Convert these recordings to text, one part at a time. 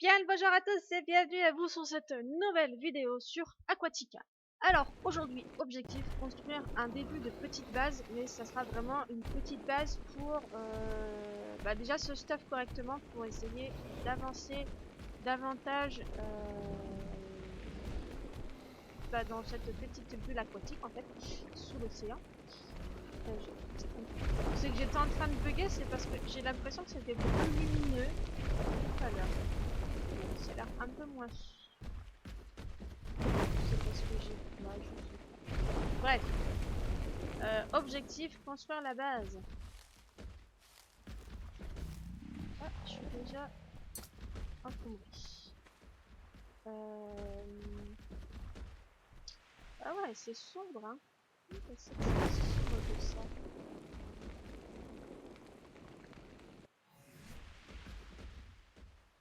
Bien, bonjour à tous et bienvenue à vous sur cette nouvelle vidéo sur Aquatica. Alors, aujourd'hui, objectif, construire un début de petite base, mais ça sera vraiment une petite base pour déjà se stuff correctement pour essayer d'avancer davantage dans cette petite bulle aquatique en fait, sous l'océan. C'est que j'étais en train de bugger, c'est parce que j'ai l'impression que c'était beaucoup lumineux tout à l'heure. Ça a l'air un peu moins. C'est parce que j'ai. Ouais, je sais pas. Bref. Objectif, construire la base. Ah, je suis déjà encombré. Ah ouais, c'est sombre, hein. C'est sombre que ça.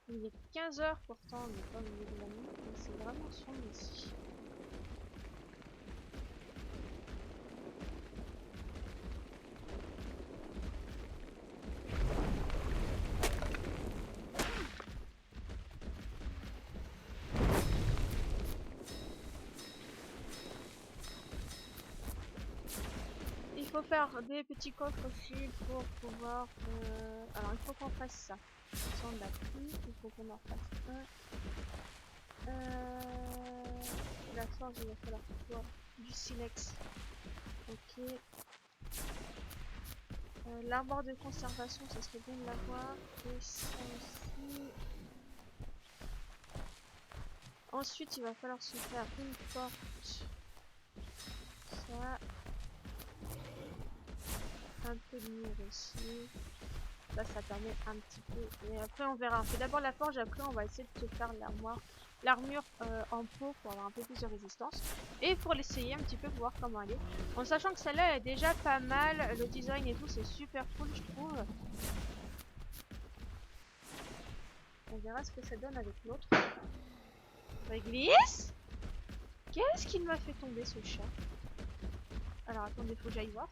Il est 15 h pourtant, on n'est pas au milieu de la nuit, mais c'est vraiment sombre ici. Il faut faire des petits coffres aussi pour pouvoir... Alors il faut qu'on fasse ça. Ça on l'a pris, il faut qu'on en fasse un. La forge, il va falloir quoi? Du silex. Ok. L'arbre de conservation, ça serait bon de l'avoir. Et ça aussi. Ensuite, il va falloir se faire une porte. Ça. Un peu de mur aussi. Là, ça permet un petit peu. Et après, on verra. On fait d'abord la forge, après, on va essayer de se faire l'armure en peau pour avoir un peu plus de résistance. Et pour l'essayer un petit peu, pour voir comment elle est. En sachant que celle-là est déjà pas mal. Le design et tout, c'est super cool, je trouve. On verra ce que ça donne avec l'autre. Réglisse. Qu'est-ce qu'il m'a fait tomber ce chat? Alors attendez, faut que j'aille voir.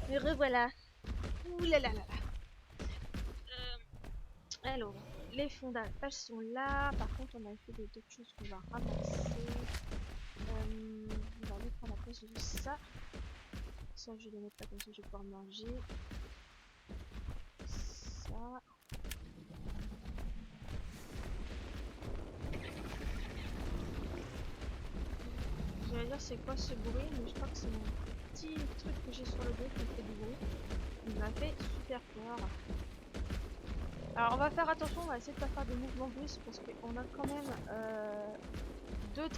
Me revoilà. Ouh là là là là. Alors, les fondages sont là. Par contre, on a fait d'autres choses qu'on va ramasser. On va mettre à la place de ça. Ça, je vais les mettre là comme ça, je vais pouvoir manger. Ça. J'allais dire c'est quoi ce bruit, mais je crois que c'est mon petit truc que j'ai sur le dos qui fait du bruit. Il m'a fait super peur. Alors on va faire attention, on va essayer de pas faire de mouvements brusques parce qu'on a quand même deux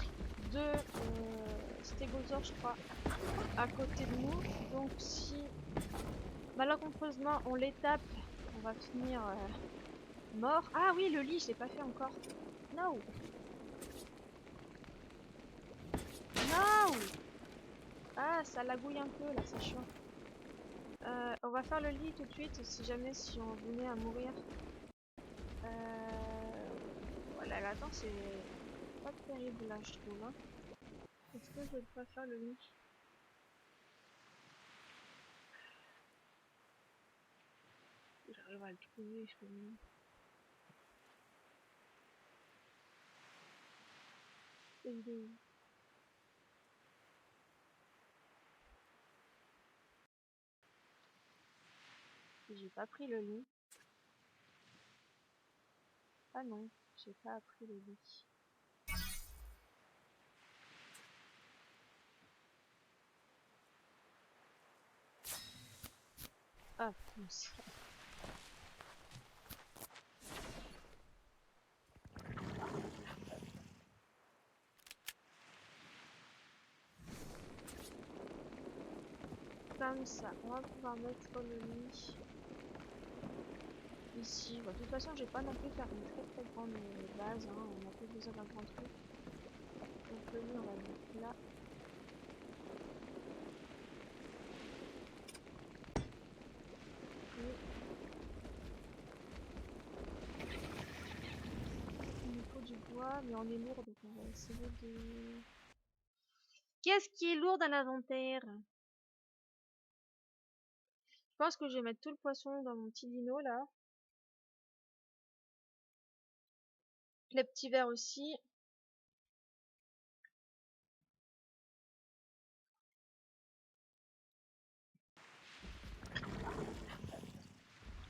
stégosaures je crois à côté de nous. Donc si malencontreusement on les tape, on va finir mort. Ah oui, le lit je l'ai pas fait encore. No. No. Ah, ça lagouille un peu là, c'est chiant. On va faire le lit tout de suite si jamais si on venait à mourir. Voilà, là-dedans c'est pas terrible là je trouve. Hein. Est-ce que je vais pas faire le lit? J'arrive à le trouver, je peux même. J'ai pas pris le lit. Ah non, j'ai pas pris le lit. Ah, mince. comme ça. On va pouvoir mettre le lit ici. Bon, de toute façon, j'ai pas non plus faire une très grande base. Hein. On a plus besoin d'un grand truc. Donc le lit, on va le mettre là. Et il nous faut du bois, mais on est lourd, donc on va essayer de... Qu'est-ce qui est lourd dans l'inventaire? Je pense que je vais mettre tout le poisson dans mon petit dino là. Les petits verres aussi.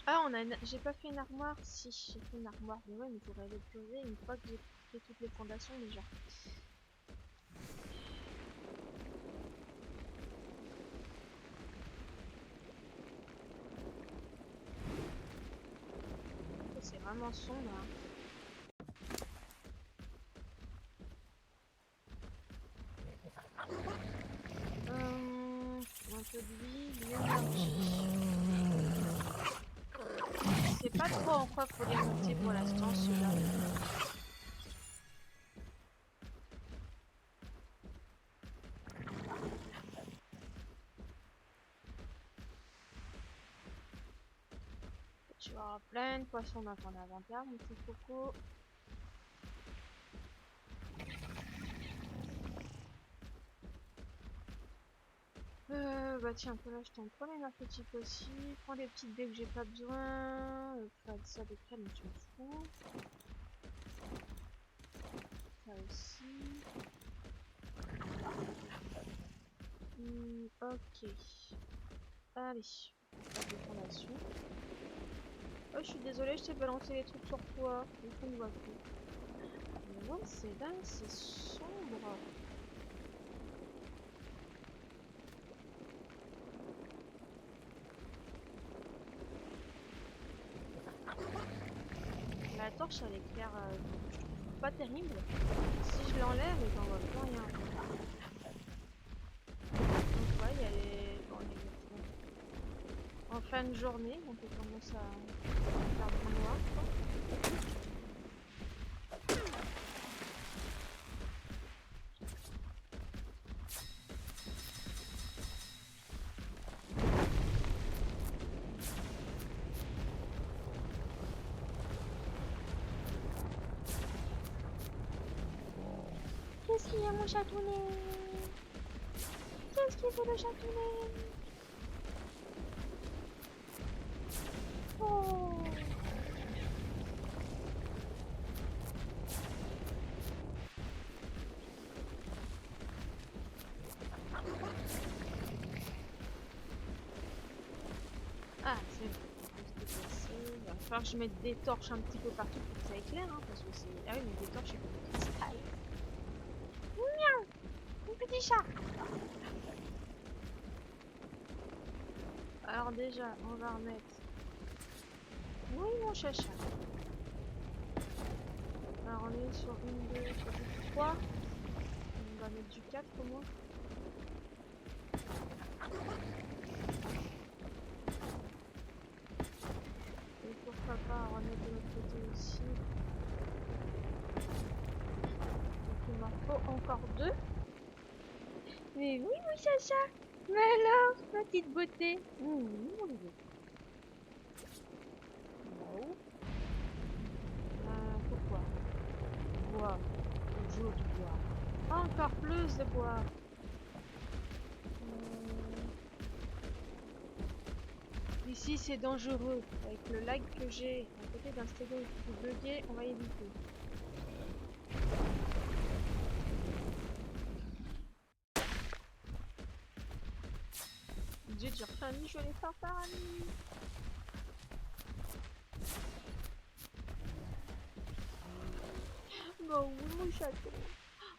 Ah, j'ai pas fait une armoire. Si, j'ai fait une armoire. Mais ouais, mais il faudrait le poser une fois que j'ai fait toutes les fondations déjà. C'est vraiment sombre. Hein. Un peu d'huile, l'énergie. Je sais pas trop en quoi faut les monter pour l'instant, ceux-là. Tu vas avoir plein de poissons dans ton inventaire, mon petit coco. Bah tiens, là je t'en prends les narcotiques aussi. Prends les petites dés que j'ai pas besoin. Pas de ça, des crèmes, tu m'en fous. Ça aussi. Ok. Allez. Pas de fondation. Oh, je suis désolée, je t'ai balancé les trucs sur toi. Du coup, on voit plus. Mais ouais, c'est dingue, c'est sombre. La torche, elle éclaire pas terrible. Si je l'enlève, j'en vois plus rien. Donc ouais, il y a les... Bon, en fin de journée, donc on commence à faire du noir. Qu'est-ce qu'il y a, mon chatounet? Qu'est-ce qu'il fait, le chatounet? Oh! Ah, c'est bon. Il va falloir que je mette des torches un petit peu partout pour que ça éclaire, hein, parce que c'est... Ah oui, mais des torches, c'est comme des cristal. Miaou! Mon petit chat! Alors déjà, on va remettre... Oui, mon chacha. Alors on est sur une, deux, sur du 3. On va mettre du 4 au moins. Et pourquoi pas remettre de l'autre côté aussi. Donc il m'en faut encore 2. Mais oui, mon chacha! Mais alors, ma petite beauté! Mon bébé. Là-haut. Pourquoi? Bois. Toujours du bois. Encore plus de bois. Ici c'est dangereux. Avec le lag que j'ai à côté d'un stégo qui est bugué, on va éviter. Dieu, j'ai refait un nid, je vais les faire par un nid. Bah oui, mon chaton.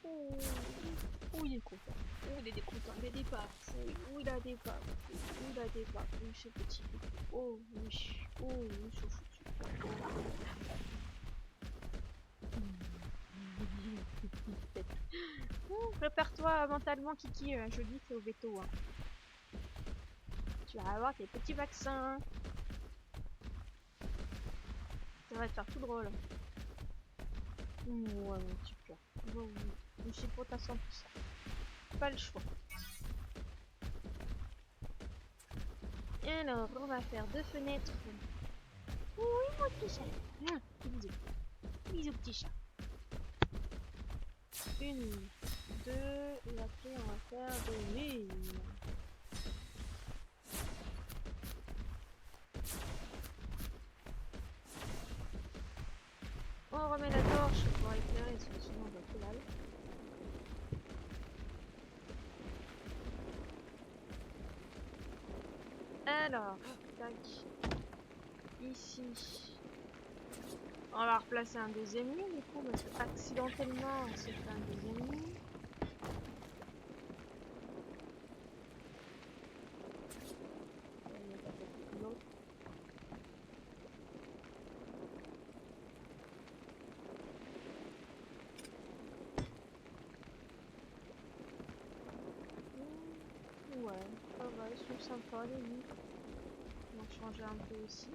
Oh, oh, il est content. Oh, il est content. Il a des pattes. Oh, il a des pattes. Oh, il a des pattes. Oui, c'est petit. Oh, oui. Oh, oui, chouchou. Oh, prépare-toi mentalement, Kiki. Jeudi, c'est au veto. Hein. Tu vas avoir tes petits vaccins. Ça va te faire tout drôle. Ouais, mon petit cœur. Bon, oui. Je suis pour ta 100%. Pas le choix. Alors, on va faire 2 fenêtres. Oui, mon petit chat. Bisous. Bisous, petit chat. 1, 2, et après on va faire des murs. On remet la torche pour éclairer, parce que sinon on voit que dalle. Alors, tac. Ici. On va replacer un deuxième lit du coup, parce que accidentellement on s'est fait un deuxième lit. Ouais, ça va, ils sont sympas les lits. On va changer un peu aussi.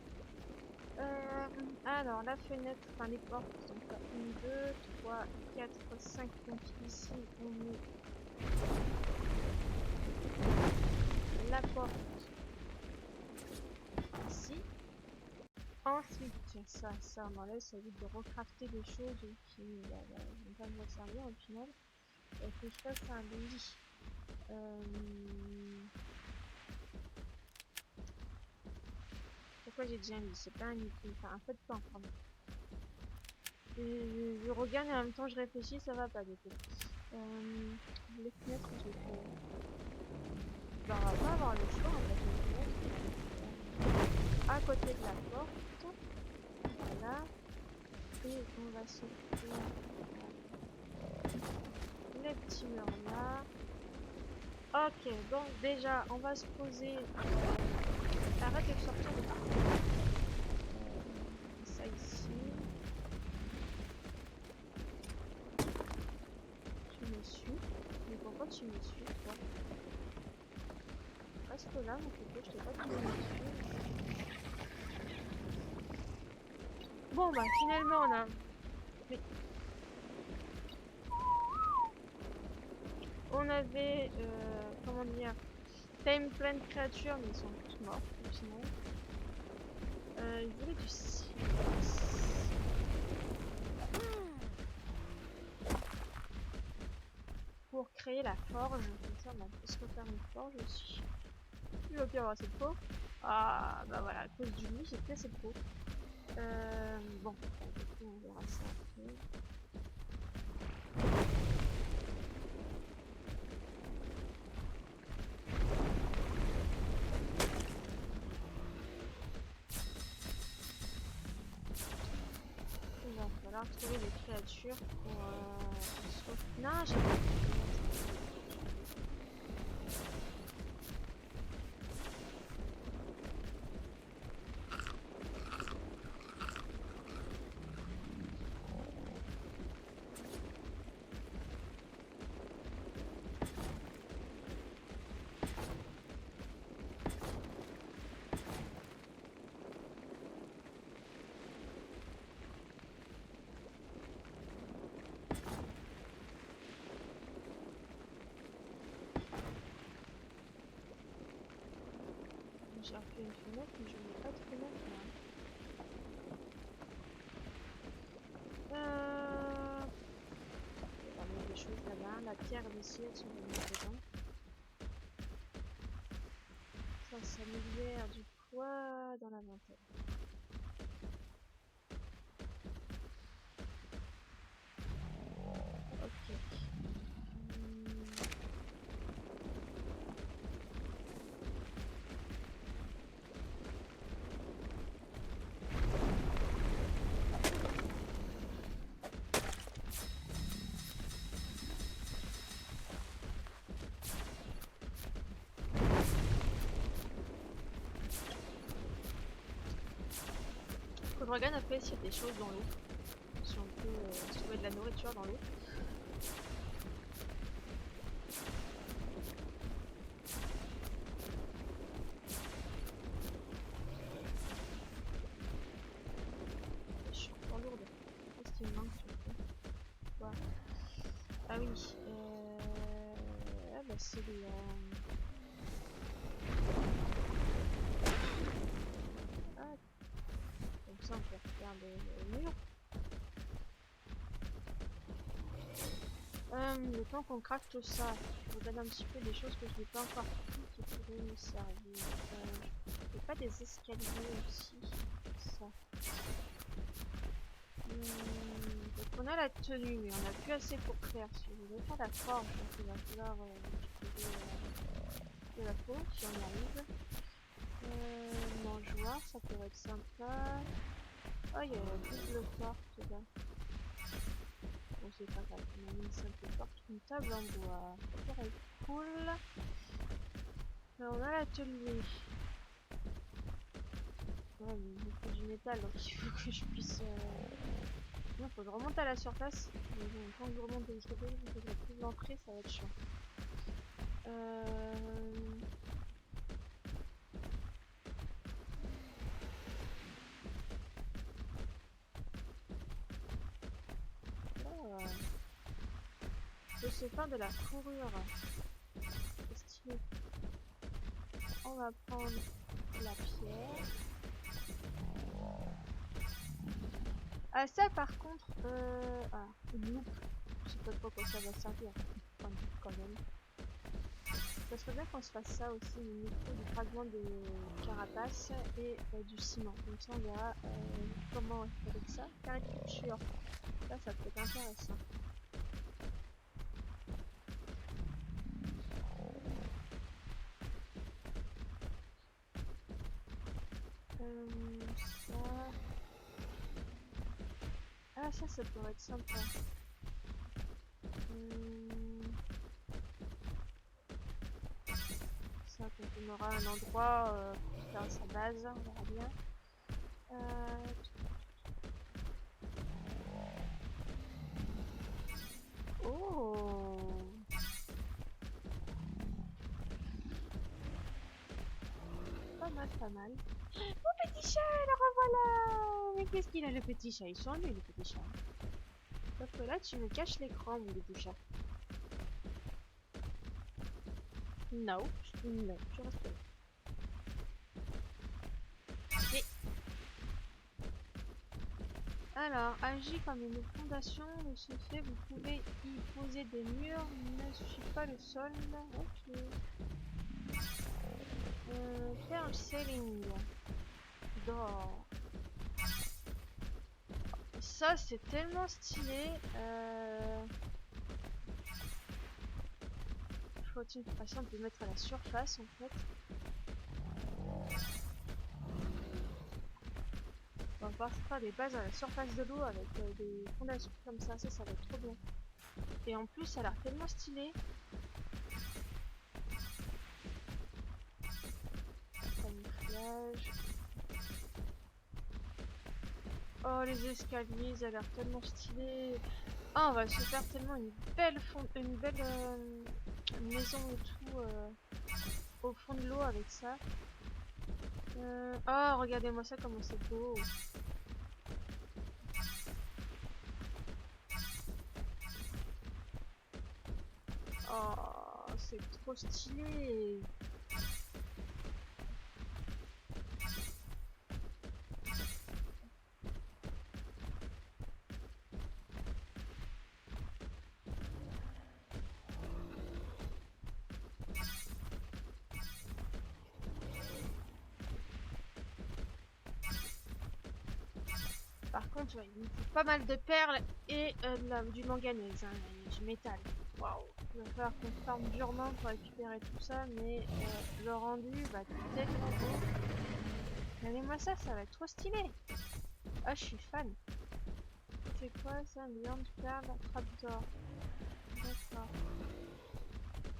Alors, la fenêtre, enfin les portes, donc 1, 2, 3, 4, 5. Donc ici, on met la porte ici. Ensuite, ça on enlève, ça évite de recrafter des choses qui vont pas nous servir au final. Il faut que je fasse un lit. Pourquoi j'ai dit un lit? C'est pas un lit, enfin un peu de temps, pardon. Je regarde et en même temps je réfléchis, ça va pas du coup. Les fenêtres, je les fais. Bah, on va pas avoir le choix en fait. Les fenêtres, à côté de la porte. Voilà. Et on va se faire les petits murs là. Ok, donc déjà, on va se poser. Arrête de sortir de partout. Ça ici. Tu me suis. Mais pourquoi tu me suis, toi? Reste là, mon coco, je t'ai pas dit de me suivre. Bon, bah, finalement, on a. Mais... on avait. Comment dire? Time plein de créatures, mais ils sont tous morts, au final. Je voulais du silence. Pour créer la forge, comme ça on va se refaire une forge aussi. Il va plus avoir assez de peau. Ah bah voilà, à cause du lit, j'ai plus assez de peau. Bon, du coup on verra ça après. Il va falloir trouver des créatures pour se... Non, j'ai pas de j'ai refait une fenêtre, mais je n'ai pas de fenêtre là. Il y a des choses là-bas. La pierre ici, elles sont mises dedans. Ça libère du poids dans l'inventaire. Ok. Faut que je regarde après s'il y a des choses dans l'eau. Si on peut trouver de la nourriture dans l'eau. quoi? Ah oui, ah bah c'est les... Ah, comme ça on peut faire des murs. Le temps qu'on craque tout ça, je regarde un petit peu des choses que je n'ai pas encore pris qui pourraient nous servir. Il pas des escaliers aussi, ça. Donc on a la tenue, mais on n'a plus assez pour faire. Si je voulais faire la forge, donc il va falloir trouver de la peau, si on y arrive. Mangeoire, ça pourrait être sympa. Oh, il y a la double porte là. Bon, c'est pas grave, on a mis une simple porte. Une table en bois, ça pourrait être cool. Là, on a l'atelier. Ouais, mais il faut du métal, donc il faut que je puisse... Non, faut que je remonte à la surface. Mais bon, quand je remonte de l'autre côté, que je retrouve l'entrée, ça va être chiant. Oh. Je sais faire de la fourrure. C'est stylé. On va prendre la pierre. Ah ça par contre, ah, une loupe. Je sais pas trop quoi ça va servir. Enfin, quand même. Ça serait bien qu'on se fasse ça aussi, une loupe, des fragments de carapace et du ciment. Comme ça on verra comment on fait avec ça. Carré de culture. Ça peut être intéressant. Ça... Ah ça pourrait être sympa. Ça, quand on aura un endroit pour faire sa base, on verra bien. Oh! Pas mal, pas mal. Oh, petit chat, le revoilà! Mais qu'est-ce qu'il a, le petit chat? Ils sont nuls, les petits chats. Sauf que là, tu me caches l'écran, mon petit chat. Non, non, je reste là. Et... Alors, agit comme une fondation. De ce fait, vous pouvez y poser des murs. Ne suffit pas le sol. Ok. Faire un ceiling d'or. Ça, c'est tellement stylé. Faut-il une façon de le mettre à la surface en fait. On va pouvoir faire des bases à la surface de l'eau avec des fondations comme ça va être trop bien. Et en plus, ça a l'air tellement stylé. Camouflage. Oh, les escaliers, ça a l'air tellement stylé. Ah, on va se faire tellement une belle maison et tout au fond de l'eau avec ça. Oh, regardez-moi ça, comment c'est beau. Oh, c'est trop stylé. Par contre, ouais, il me faut pas mal de perles et du manganèse, hein, et du métal. Waouh! Il va falloir qu'on farme durement pour récupérer tout ça, mais le rendu va être tellement beau. Regardez-moi ça, ça va être trop stylé! Ah, je suis fan! C'est quoi ça? Une viande, perle, trapdoor. D'accord.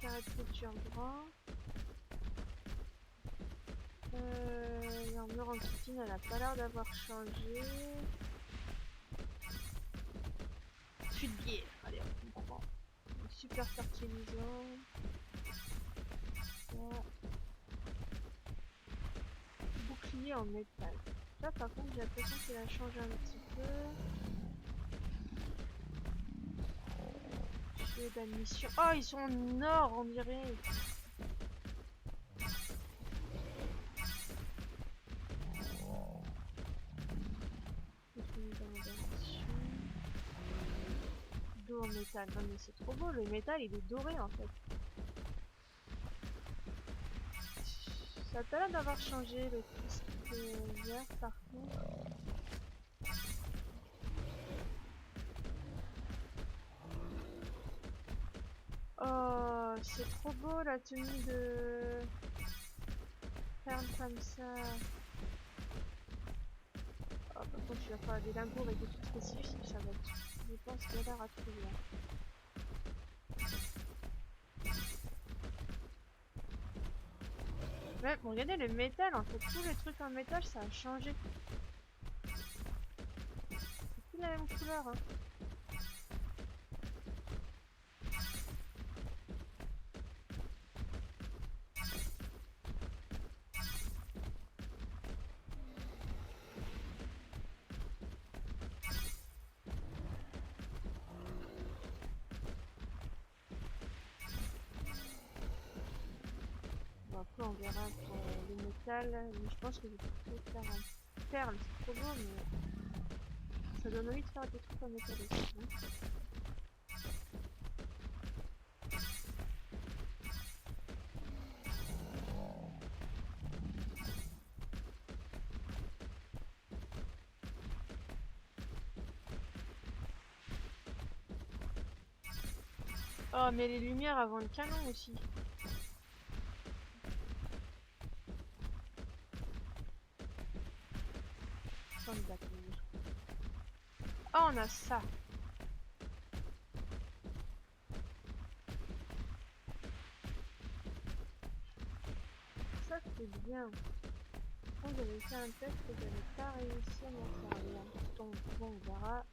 Carré de couture brun. L'armure en kitine, elle a pas l'air d'avoir changé. Fût de bière, allez, on prend. Super fertilisant. Ça. Bouclier en métal. Là par contre j'ai l'impression qu'il a changé un petit peu. Clé d'admission. Oh, ils sont en or, on dirait. Dos en métal. Non mais c'est trop beau, le métal il est doré en fait. Ça a pas l'air d'avoir changé le cristaux vert par contre. Oh, c'est trop beau la tenue de ferme comme ça. Oh, par contre, tu vas faire des lingots avec des trucs spécifiques, ça va être, je pense, galère à trouver. Ouais, bon, regardez le métal, en fait, tous les trucs en métal, ça a changé. C'est plus la même couleur, hein. Bon, après, on verra pour le métal, mais je pense que je vais plutôt faire en perle, c'est trop beau, mais ça donne envie de faire des trucs en métal aussi, hein. Oh, mais les lumières avant le canon aussi. Oh, on a ça. Ça, c'est bien. Quand j'avais fait un test que j'avais pas réussi à m'en servir. Donc, bon, on verra.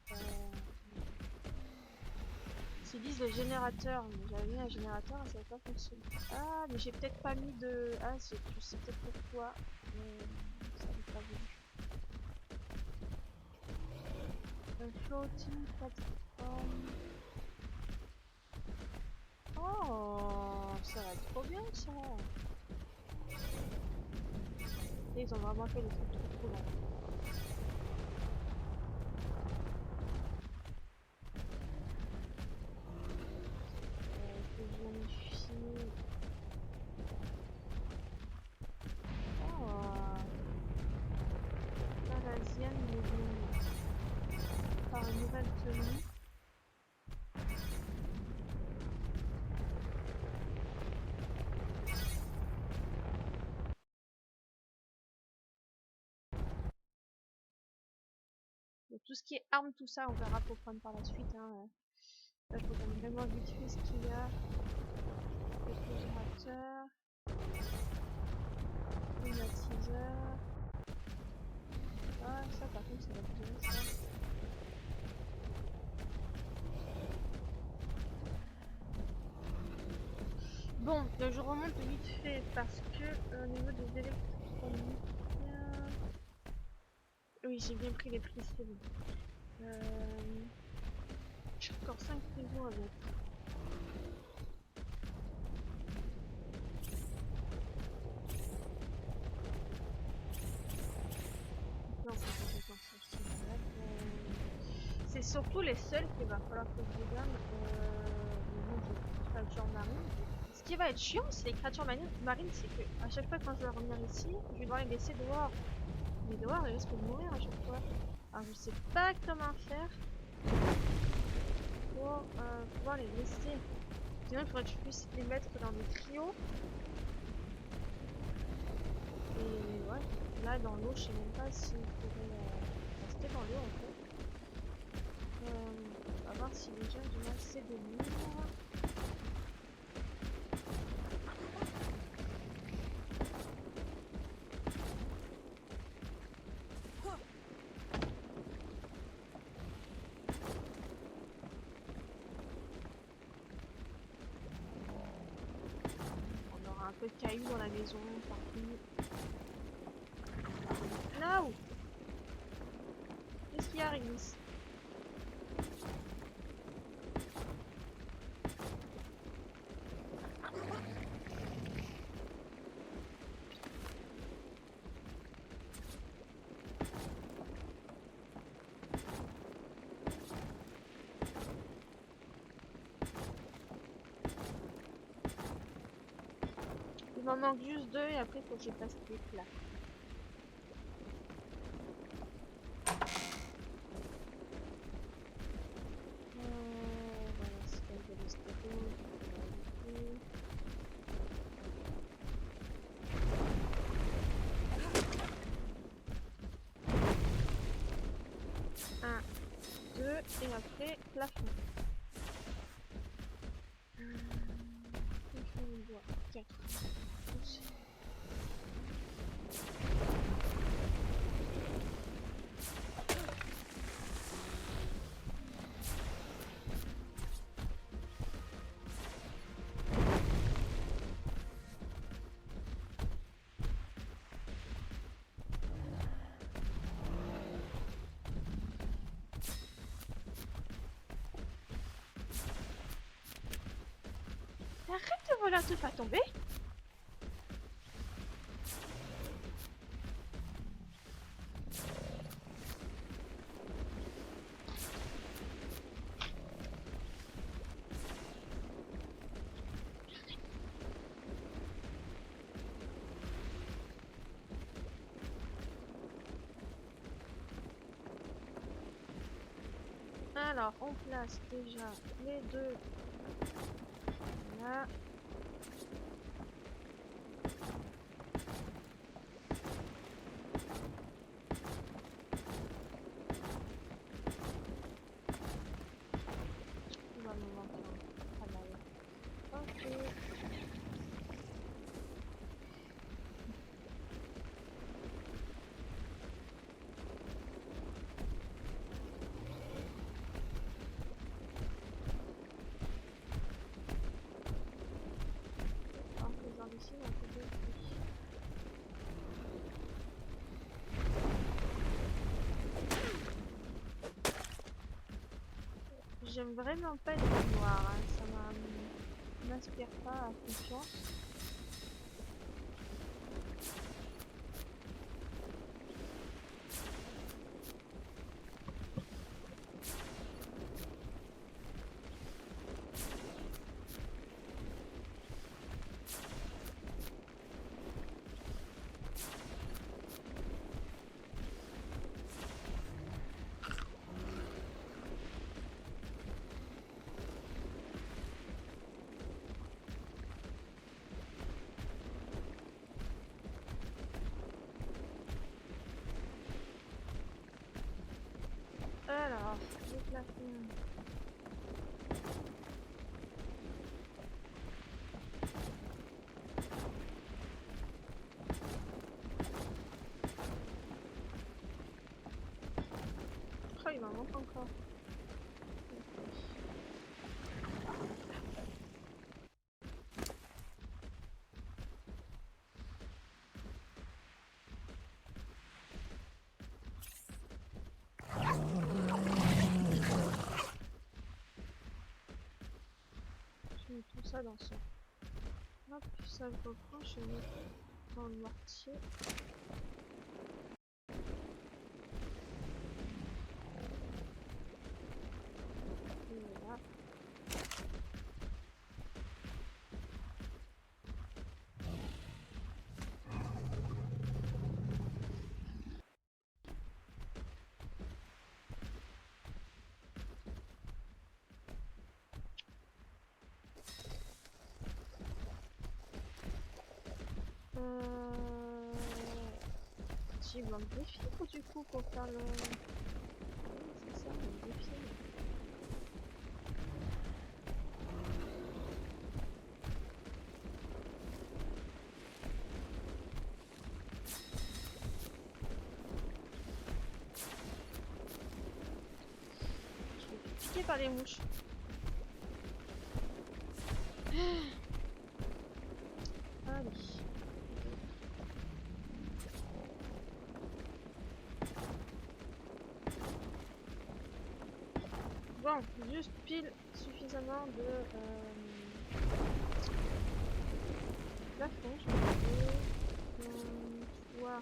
Ils disent le générateur, mais j'avais mis un générateur et ça n'a pas fonctionné. Ah, mais j'ai peut-être pas mis de. Ah, je sais peut-être pourquoi. Ça n'a pas voulu. Un floating platform. Oh, ça va être trop bien ça. Et ils ont vraiment fait des trucs trop cool. Que je vérifie. Oh, Parasienne Living. Par une nouvelle tenue. Donc, tout ce qui est armes, tout ça, on verra pour prendre par la suite. Hein. Là, je regarde vraiment vite fait ce qu'il y a. Réfrigérateur. Climatiseur. Ah, ça par contre, ça va être bien ça. Bon, je remonte vite fait parce que au niveau des électroniques. Oui, j'ai bien pris les prix, c'est bon. J'ai encore 5 saisons à mettre. Non, c'est surtout les seuls qu'il va falloir que je regarde le nom des créatures marines. Ce qui va être chiant, c'est les créatures marines, c'est que à chaque fois quand je vais revenir ici, je vais devoir les laisser dehors. Mais dehors, ils risquent de mourir à chaque fois. Alors je sais pas comment faire pour pouvoir les laisser. Sinon, il faudrait que je puisse les mettre dans des trios. Et ouais, là dans l'eau, je sais même pas s'il pourrait rester dans l'eau en fait. On va voir si déjà j'ai assez de livres. On aura un peu de cailloux dans la maison, partout. Là-haut! Qu'est-ce qu'il y a, Réglisse? m'en manque juste 2 et après il faut que je passe les plats. Voilà, c'est comme de l'esthétique. Un, deux, et après plafond. Plafond de bois, 4. Arrête de voler un truc pas tomber. Alors, on place déjà les deux là. Il va me manquer un travail. Ok. En faisant d'ici, on peut dire j'aime vraiment pas le noir, hein. Ça m'inspire pas confiance. Alors, le plafond. Oh, il m'en manque encore. Je mets tout ça dans son. Hop, ça je reprends, je mets dans le mortier. Et voilà. J'ai besoin de défis du coup pour faire le. Oui, c'est ça, le défi. Je vais être piqué par les mouches. Allez. Bon, juste pile suffisamment de plafond, je vais pouvoir.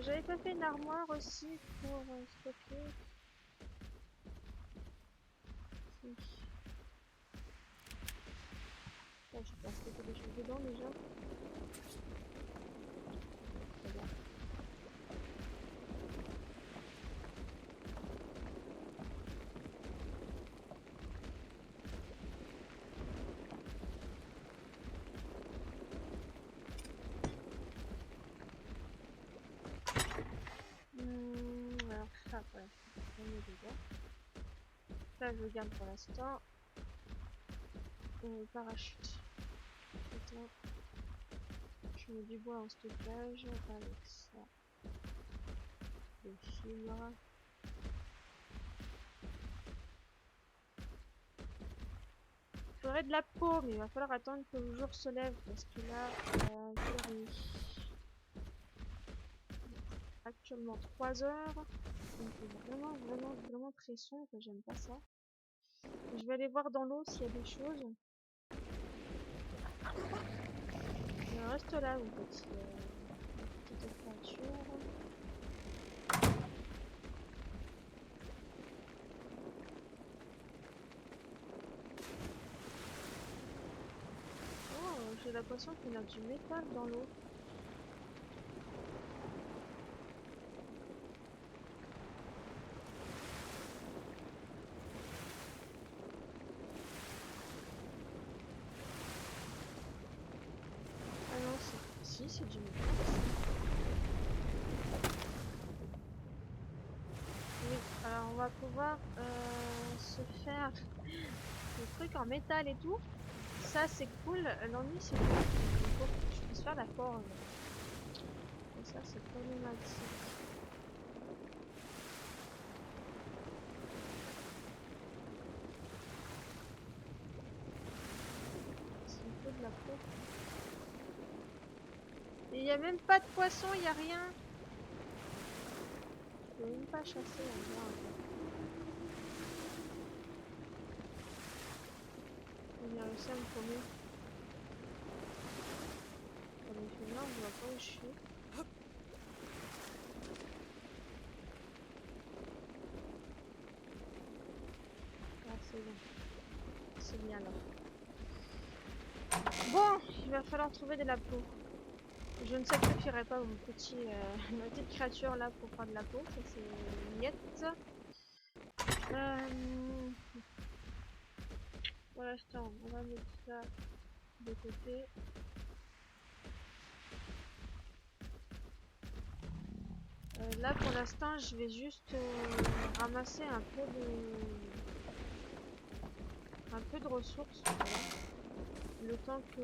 j'avais pas fait une armoire aussi pour stocker. Si. Ah, je peux stocker des choses dedans déjà. Très bien. Alors ça, voilà, on est dedans. Ça, je le garde pour l'instant. Parachute. Attends. Je mets du bois en stockage avec ça. Des fibres. Il faudrait de la peau, mais il va falloir attendre que le jour se lève parce que là, quelle heure il est actuellement 3 heures. Donc vraiment très sombre, j'aime pas ça. Je vais aller voir dans l'eau s'il y a des choses. Reste là, mon petit, petite créature. Oh, j'ai l'impression qu'on a du métal dans l'eau. Ah non, si, c'est du métal. Oui, alors on va pouvoir se faire des trucs en métal et tout. Ça c'est cool. L'ennui c'est qu'il faut que je puisse faire la forge. Et ça c'est problématique. C'est un peu de la peau. Et il n'y a même pas de poisson, il n'y a rien. Je peux même pas chasser là. Il y a réussi à me promener. Comme il fait là, on voit pas où je suis. Ah, c'est bon. C'est bien là. Bon, il va falloir trouver de la peau. Je ne sacrifierai pas mon petit, ma petite créature là pour prendre de la peau. Ça c'est niette. Pour l'instant, on va mettre ça de côté. Là pour l'instant, je vais juste ramasser un peu de ressources. Voilà. Le temps que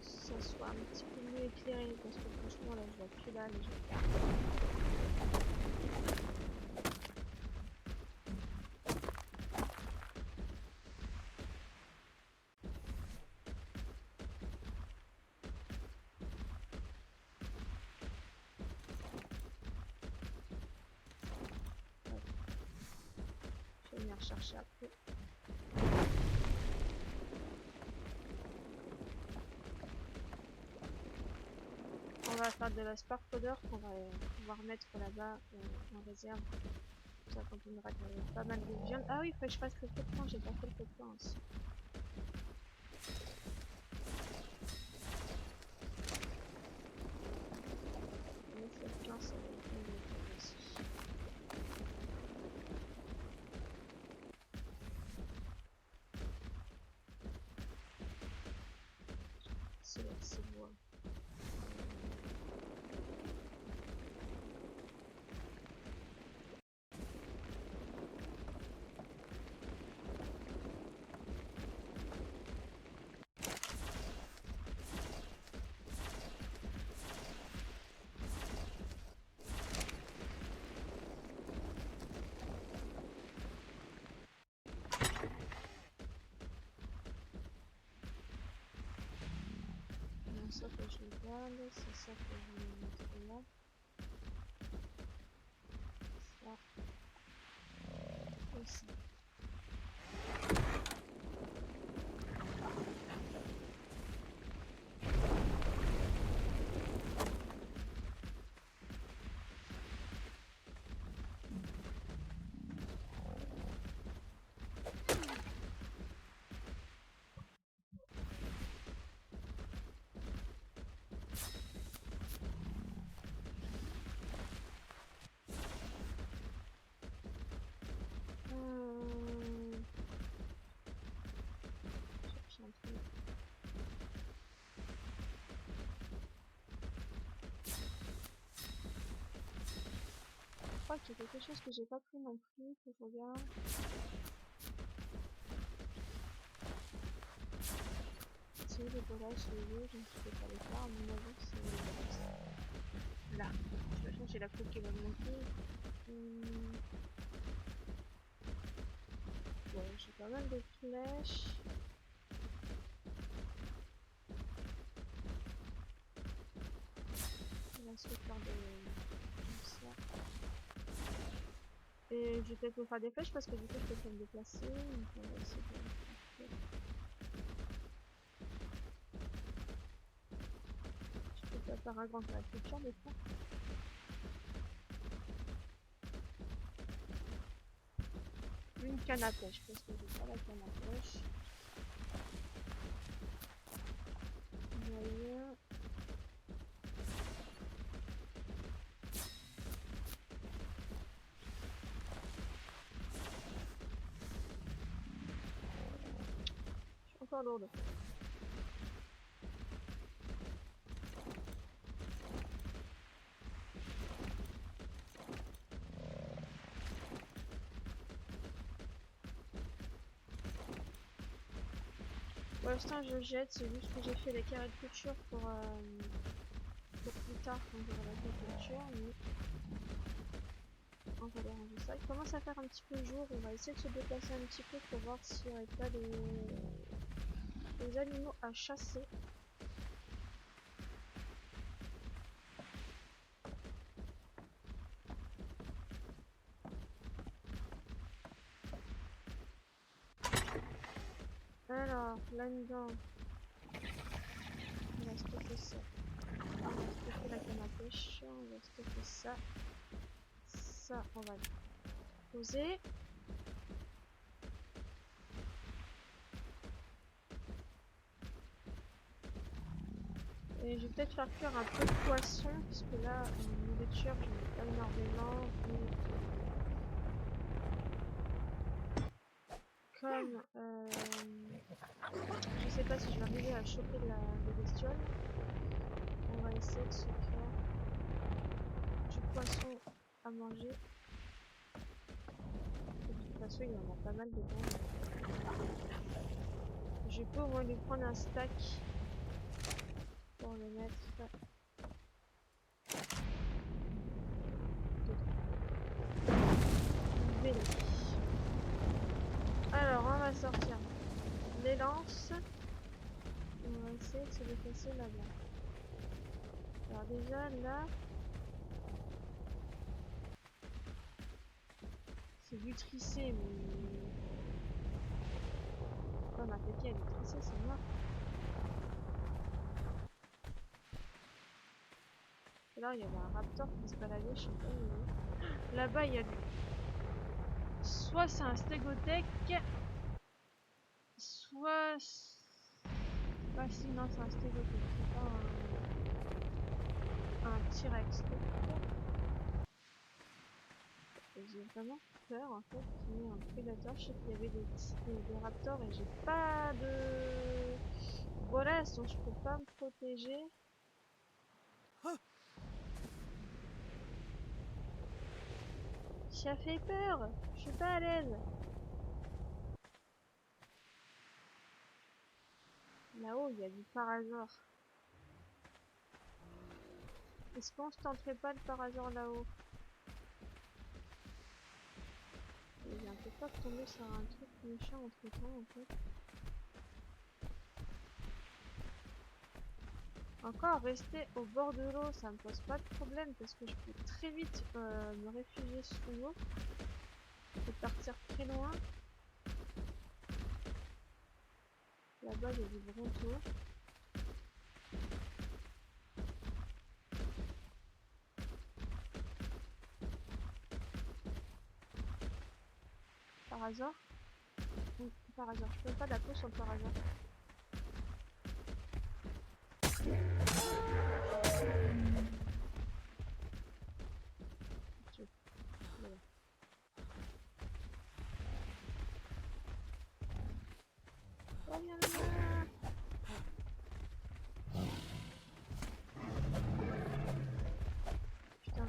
ça soit un petit peu mieux éclairé, parce que franchement là je vois plus là les gens. Je vais venir chercher après. On va faire de la spark powder qu'on va pouvoir mettre là-bas en réserve. Ça continuera pas mal de viande. Ah oui, il faut que je fasse le feu de camp, j'ai pas fait le feu de camp aussi. Le feu de camp, ça va être une de aussi. C'est bois. Ça que je garde, c'est ça que je vais mettre là. Ça aussi. crois qu'il y a quelque chose que j'ai pas pris non plus, que je regarde. C'est les bolas, les yeux, je ne peux pas les faire, à mon avis, c'est les bolas. Là, de toute façon, j'ai la coupe qui va me manquer. Bon, j'ai pas mal de flèches. On va se faire comme ça. Et je vais peut-être me faire des flèches parce que du coup, je peux me déplacer. Donc, on va essayer de... Je peux pas faire un grand la culture des fois. Une canne à pêche parce que j'ai pas la canne à pêche. Moyen. Je suis encore lourde. Pour l'instant, je jette, c'est juste que j'ai fait les carrés de couture pour plus tard quand j'aurai la couture. Mais on va aller ranger ça. Il commence à faire un petit peu jour. On va essayer de se déplacer un petit peu pour voir s'il n'y aurait pas des animaux à chasser. Alors, là-dedans, on va stocker ça. On va stocker la canne à pêche. On va stocker ça. Ça, on va le poser. Et je vais peut-être faire cuire un peu de poisson, puisque là, en nourriture, j'en ai pas énormément. Et comme je sais pas si je vais arriver à choper des bestioles, on va essayer de se faire du poisson à manger. Et de toute façon, il y en a pas mal dedans. Je peux au moins lui prendre un stack pour le mettre dedans. Alors, on va sortir les lances. On va essayer de se déplacer là-bas. Alors déjà, là, c'est du trissé, mais... Oh, ma pépière, elle est trissée, c'est noir. Et là, il y avait un raptor qui se baladait, je sais pas où il est. Là-bas, il y a du... Soit c'est un stégothèque, soit... Bah si, non, c'est un stégothèque, c'est pas un T-Rex. J'ai vraiment peur, en fait, qu'il y ait un prédateur. Je sais qu'il y avait des raptors et j'ai pas de... Voilà, donc je peux pas me protéger. Ça fait peur, je suis pas à l'aise. Là-haut, il y a du parazor. Est-ce qu'on se tenterait pas le parazor là-haut? J'ai un peu peur de tomber sur un truc méchant entre temps, en fait. Encore, rester au bord de l'eau, ça me pose pas de problème parce que je peux très vite me réfugier sous l'eau et partir très loin. Là-bas, il y a du bronto. Parazor? Oui, parazor. Je peux pas la peau sur le parazor. Voilà. Oh, viens là! Putain.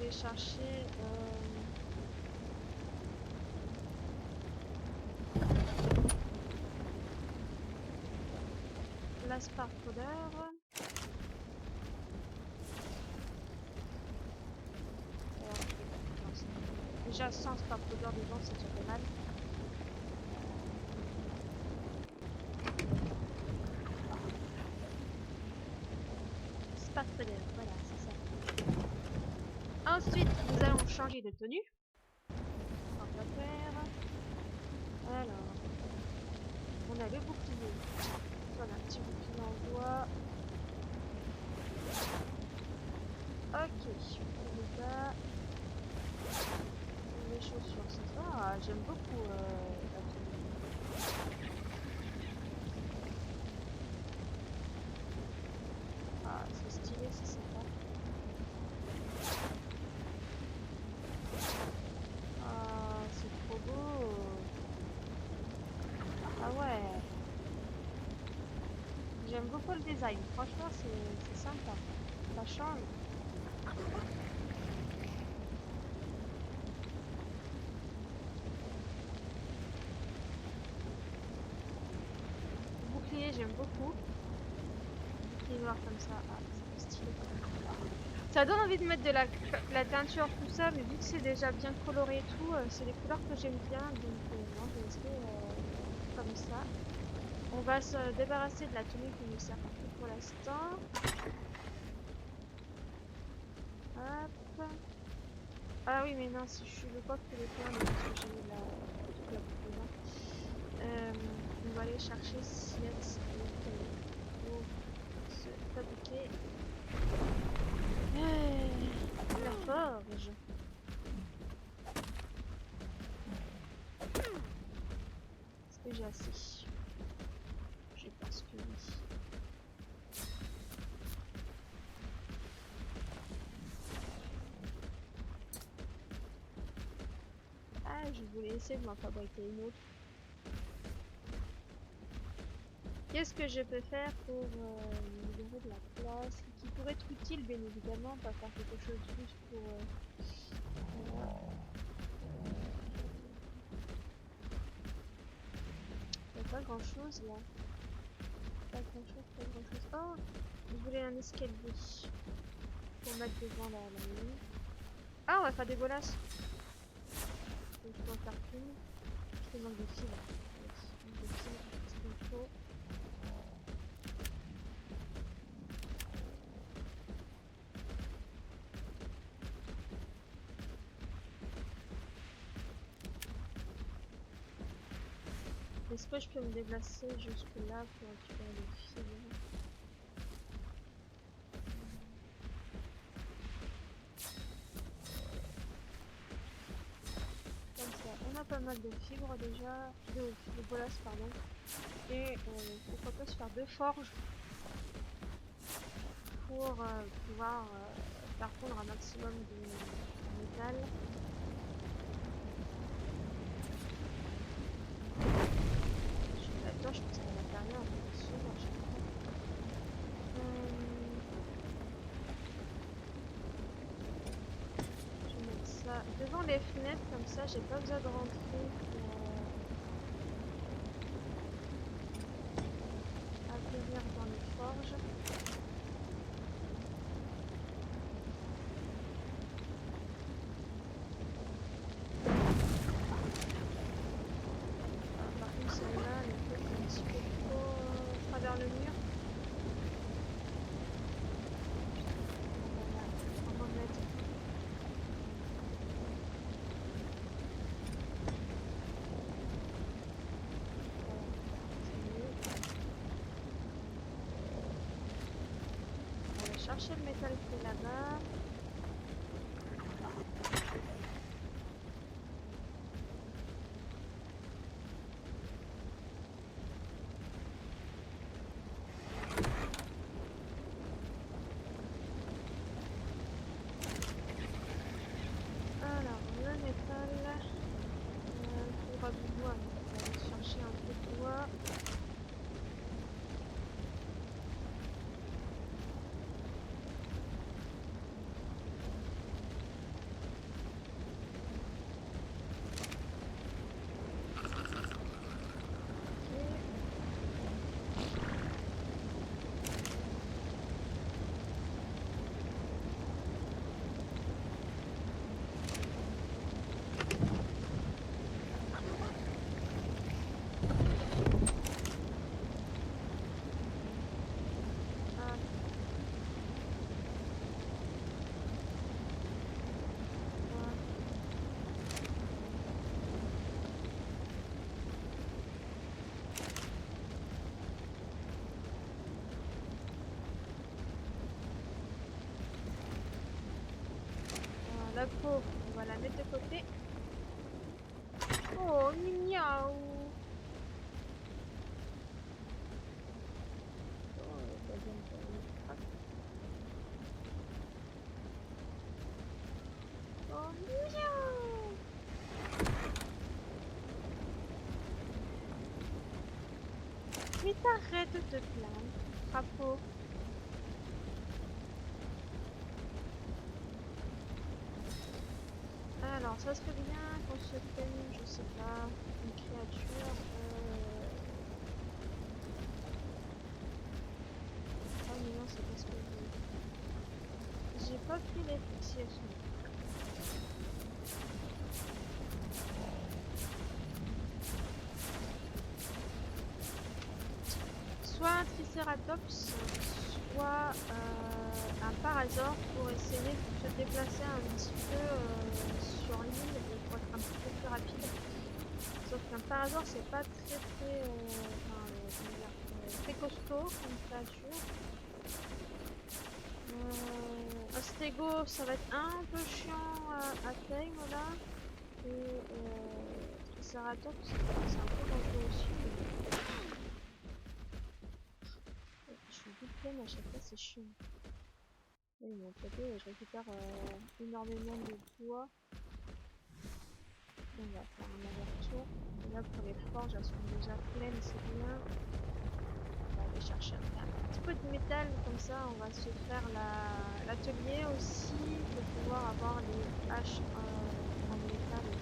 aller chercher la spark powder. Déjà 100 spark powder dedans, c'est déjà pas mal. Spark powder, voilà, c'est ça. Ensuite, nous allons changer de tenue. On va faire. Alors, on a le bouclier. Voilà, un petit bouclier en bois. Ok, le bas. Les chaussures, c'est ça. Ah, j'aime beaucoup la tenue. Ah, c'est stylé, c'est sympa. Ah, c'est trop beau. Ah ouais. J'aime beaucoup le design. Franchement, c'est sympa. Ça change. Le bouclier, j'aime beaucoup. Bouclier noir comme ça. Ah, c'est stylé. Ça donne envie de mettre de la teinture, tout ça, mais vu que c'est déjà bien coloré et tout, c'est des couleurs que j'aime bien, donc non, je vais rester comme ça. On va se débarrasser de la tenue qui nous sert plus pour l'instant. Hop. Ah oui, mais non, si je suis le coq tous les coins, parce que j'ai mis toute la boucle dedans. On va aller chercher Silex pour se fabriquer la forge. Est-ce que j'ai assez? Je pense que oui. Ah, je voulais essayer de m'en fabriquer une autre. Qu'est-ce que je peux faire pour me libérer de la place qui pourrait être utile, bien évidemment, pas faire quelque chose juste pour... Il n'y a pas grand chose là. Pas grand chose, pas grand chose. Oh, je voulais un escalier pour mettre devant la mine. Ah, on va faire des bolasses. Donc je peux en faire une. Je te manque des fils. Des fils, c'est ce qu'il faut. Est-ce que je peux me déplacer jusque là pour récupérer les fils? Comme ça, on a pas mal de fibres déjà, de bolas pardon, et pourquoi pas se faire deux forges pour pouvoir faire fondre un maximum de métal. Là-dedans, je pense qu'à l'intérieur, on peut suivre à chaque fois. Je vais mettre ça devant les fenêtres, comme ça, j'ai pas besoin de rentrer pour atterrir dans les forges. Par contre, celle-là, elle est peut-être un petit peu trop à travers le mur. On va mettre. On va chercher le métal qui est là-bas. Alors, le métal. Il faudra du bois. On va aller chercher un peu de bois. La peau, on va la mettre de côté. Oh, miaou. Oh, hop. Oh, miaou. Mais t'arrêtes de te plaindre, crapaud. Alors, ça serait bien qu'on se prenne, je sais pas, une créature. Ah mais non, c'est pas ce que je veux. J'ai pas pris les fixations. Soit un Triceratops, soit un Parasaure pour essayer de se déplacer un petit peu sur l'île et pour être un petit peu plus rapide. Sauf qu'un Parasaure c'est pas très costaud comme créature. Un Stego ça va être un peu chiant à tame là. Et Triceratops c'est un peu dangereux aussi. Je suis vite pleine à chaque fois, c'est chiant. Oui, de mon côté, je récupère énormément de bois. On va faire un aller-retour. Et là, pour les forges, elles sont déjà pleines, c'est bien. On va aller chercher un petit peu de métal, comme ça, on va se faire l'atelier aussi, pour pouvoir avoir les haches en métal et tout.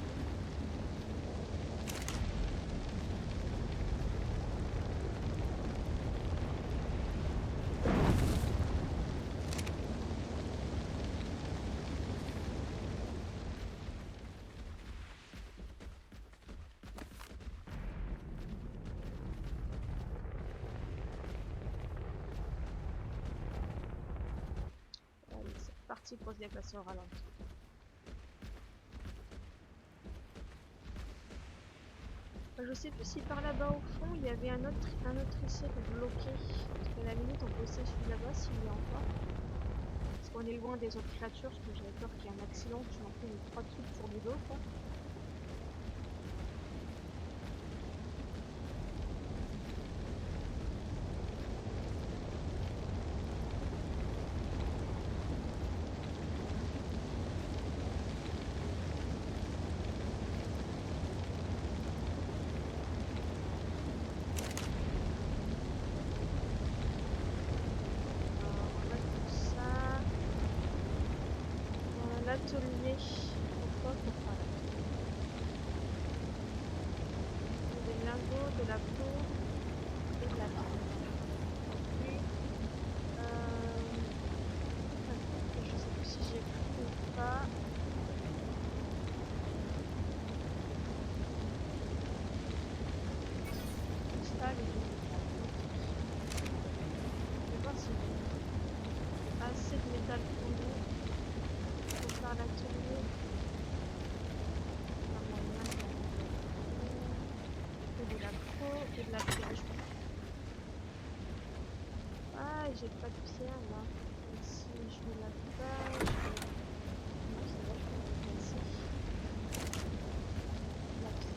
Allez, c'est parti pour se déplacer au ralenti. Je sais plus si par là-bas au fond il y avait un autre essai de bloquer. Parce qu'à la limite on peut essayer celui là-bas s'il y a encore. Parce qu'on est loin des autres créatures, parce que j'avais peur qu'il y ait un accident, que je m'en fais les 3 trucs pour du dos quoi. L'atelier. Pourquoi l'atelier? Des lingots, de la peau et de la laine. Puis, je sais plus si j'ai pris ou pas. Cristal et du métal. Je vais voir si j'ai assez de métal pour nous. Pour faire l'atelier. De la peau et de la pierre. Ah, j'ai pas de pierre là. Et si je mets la page, c'est vachement déplacé. La pierre.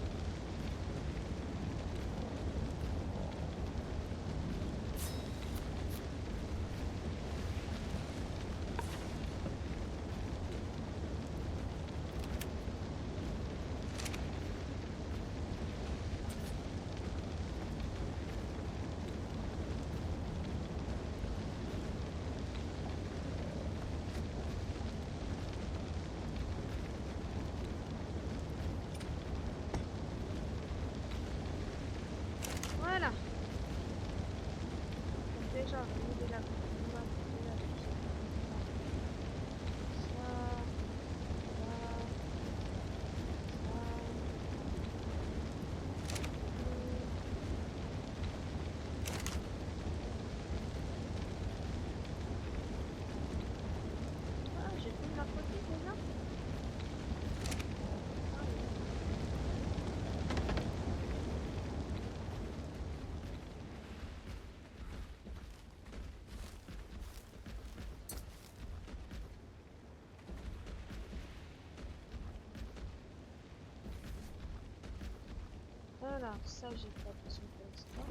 Voilà, ça j'ai pas besoin pour l'instant.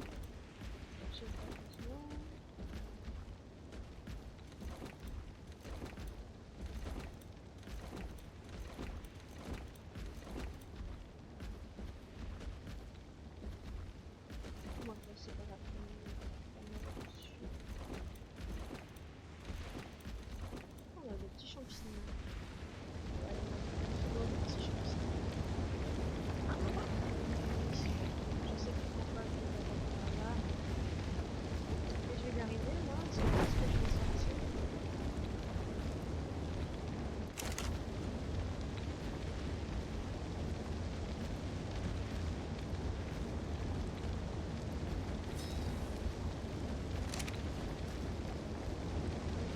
J'ai pas besoin. Moi, c'est pas grave. On a des petits champignons. Ouais, des petits champignons. Je sais plus pourquoi je vais aller par là. Et je vais y arriver, moi. C'est parce que je vais sortir.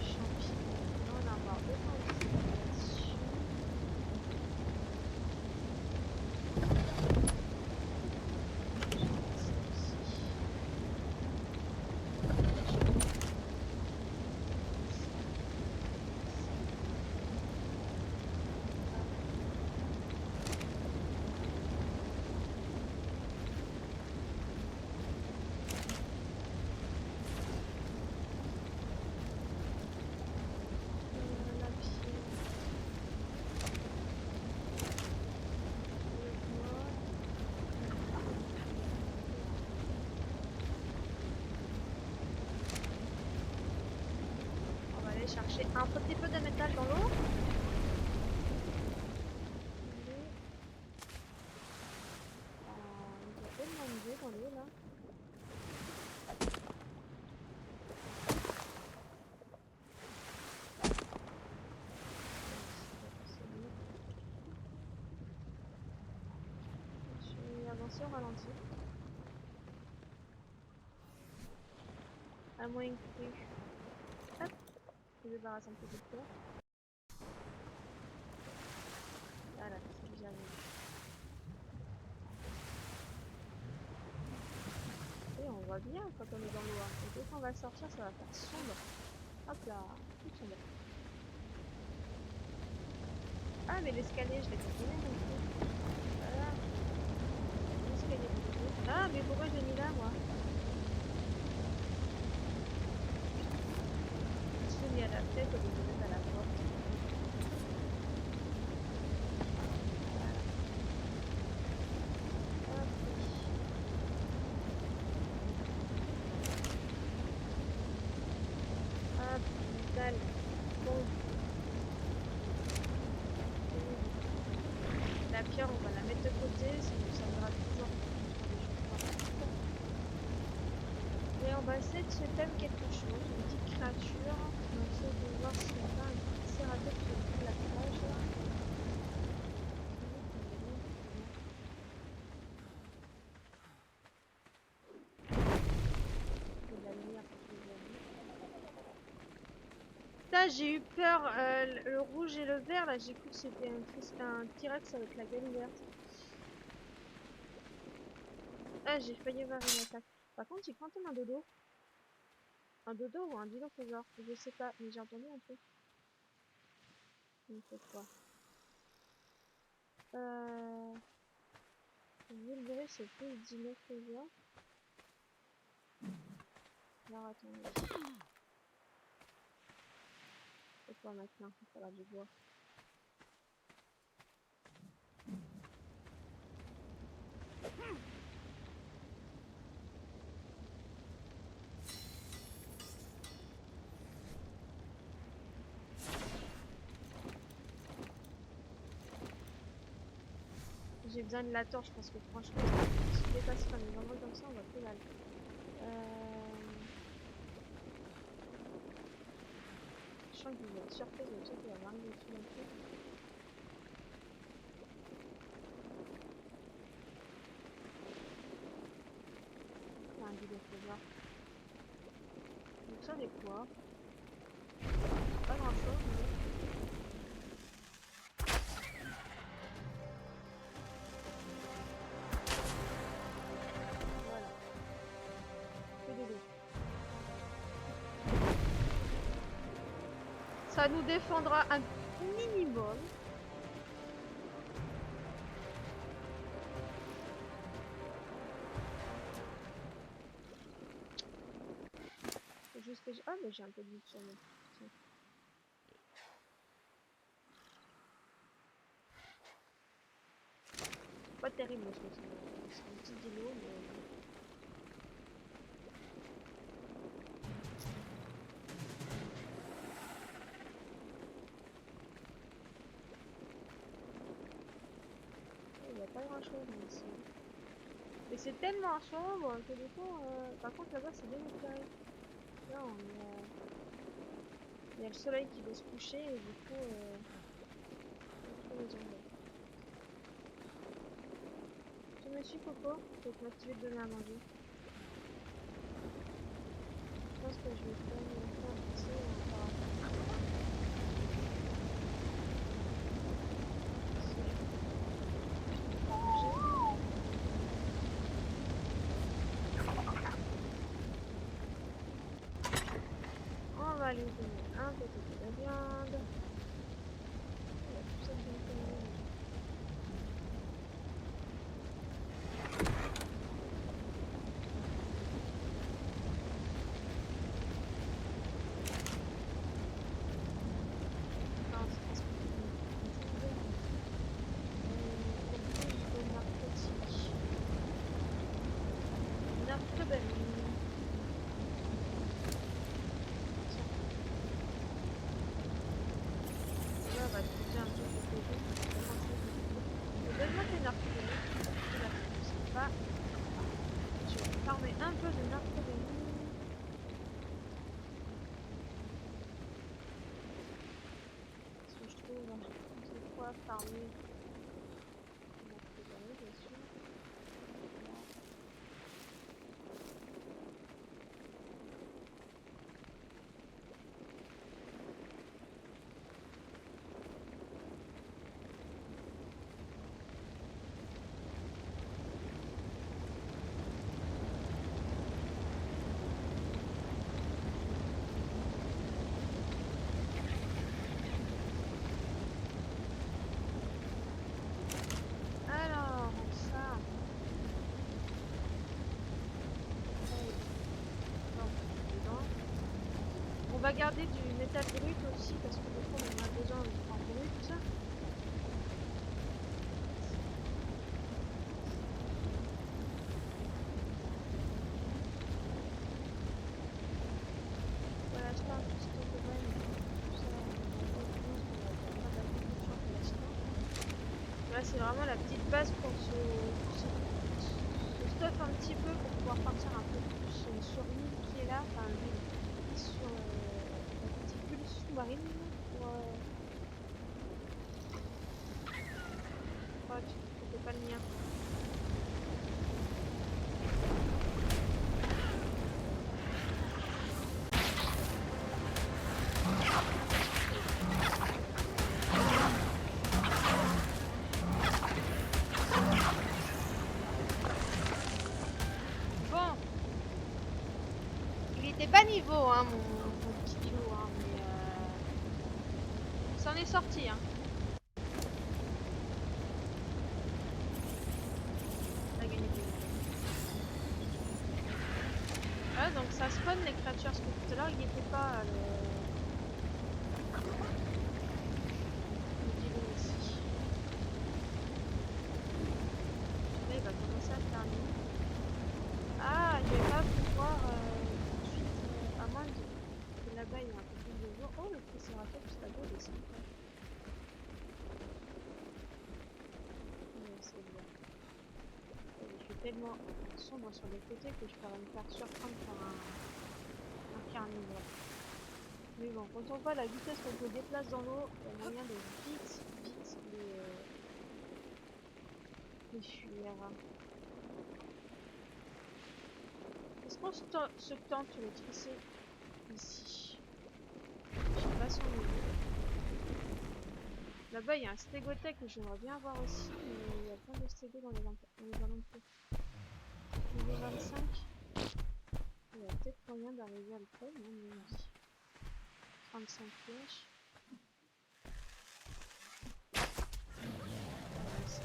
Champignons. Là, on a encore autant de choses là-dessus. La pierre. Le bois. On va aller chercher un petit peu de métal dans l'eau. Il y a tellement d'eau dans l'eau là. Je vais avancer au ralenti. À moins que... Hop, je débarrasse un peu de terre. Voilà, c'est déjà mieux. Et on voit bien quand on est dans l'eau. Et dès qu'on va sortir, ça va faire sombre. Hop là, tout sombre. Ah, mais l'escalier, je l'ai pas donné non plus. Voilà. L'escalier, je l'ai donné. Ah, mais pourquoi je l'ai mis là, moi? Je l'ai mis à la fenêtre au lieu de le mettre à la porte. Voilà. Hop. Hop, nickel. Bon. La pierre, on va la mettre de côté, ça nous servira toujours pour construire des choses. Et on va essayer de se faire quelque chose, une petite créature. On va essayer de voir s'il n'y a pas un petit cératopse sur le bout de la plage là. Il y a de la lumière pour que je la vue. Putain, j'ai eu peur, le rouge et le vert là, j'ai cru que c'était un T-Rex avec la gueule ouverte. Ah, j'ai failli voir une attaque. Par contre, j'ai quantum un dodo. Un dodo ou un dilophosaure, je sais pas, mais j'ai entendu un truc. Il fait quoi? Vulgaris, c'est plus dilophosaure. Alors attendez. C'est quoi maintenant? Il va falloir du bois. J'ai besoin de la torche parce que franchement, si je dépasse pas les endroits comme ça, on va plus mal. Je sens qu'il y a une surprise de ça qui va m'arriver dessus d'un coup. Il y a un dilophosaure. Donc ça, c'est quoi? Pas grand chose, mais... Voilà. Que de l'eau. Ça nous défendra un minimum. Ah, mais j'ai un peu de vide sur moi. Tiens. Pas terrible parce que c'est un petit îlot, mais... Il n'y a pas grand chose ici. Et c'est tellement sombre que du coup, par contre là-bas c'est bien éclairé. Là il y a le soleil qui doit se coucher et du coup, on trouve les ombres. Tu me suis Coco, pour m'activer de donner à manger. Je pense que je vais faire un petit encore. On va aller donner un petit peu de viande. Il y a tout ça de bien fait. Non, c'est parce que narcobaline. Là, on va trouver un truc de côté. Donne-moi tes narcobaline. Là, c'est pas. Je vais farmer un peu de narcobaline. Parce que je trouve de quoi farmer narcobaline, bien sûr. Alors, ça. On va garder du métal brut aussi parce que du coup on en a besoin en brut. Voilà, je parle tout ce que je vois, tout ça, là c'est vraiment la petite base pour se stuff un petit peu pour pouvoir partir un peu plus sur l'île qui est là, enfin l'île sur la petite bulle sous-marine pour oh, tu fais pas le mien. Bon, il était bas niveau hein mon petit bilou hein, mais ça en est sorti hein. Ah, donc ça spawn les créatures, parce que tout à l'heure il n'y était pas le îlot ici. Là il va commencer à terminer. Ah, il va pas pouvoir tout de suite, à moins que là-bas il y a un peu plus de jour. Oh, le Triceratops là-bas il est sympa. Ouais, c'est bien. Il fait tellement sombre sur les côtés que je pourrais me faire surprendre par un carnivore. Mais bon, quand on voit la vitesse qu'on se déplace dans l'eau, il y a moyen de vite les fuir. Est-ce qu'on se tente de le trisser ici? Je sais pas son niveau. Là-bas, il y a un stégothèque que j'aimerais bien avoir aussi, mais il y a plein de stégos dans les alentours. Niveau 25. Il y a peut-être moyen d'arriver à le prendre, non, mais on dit 35 flèches. C'est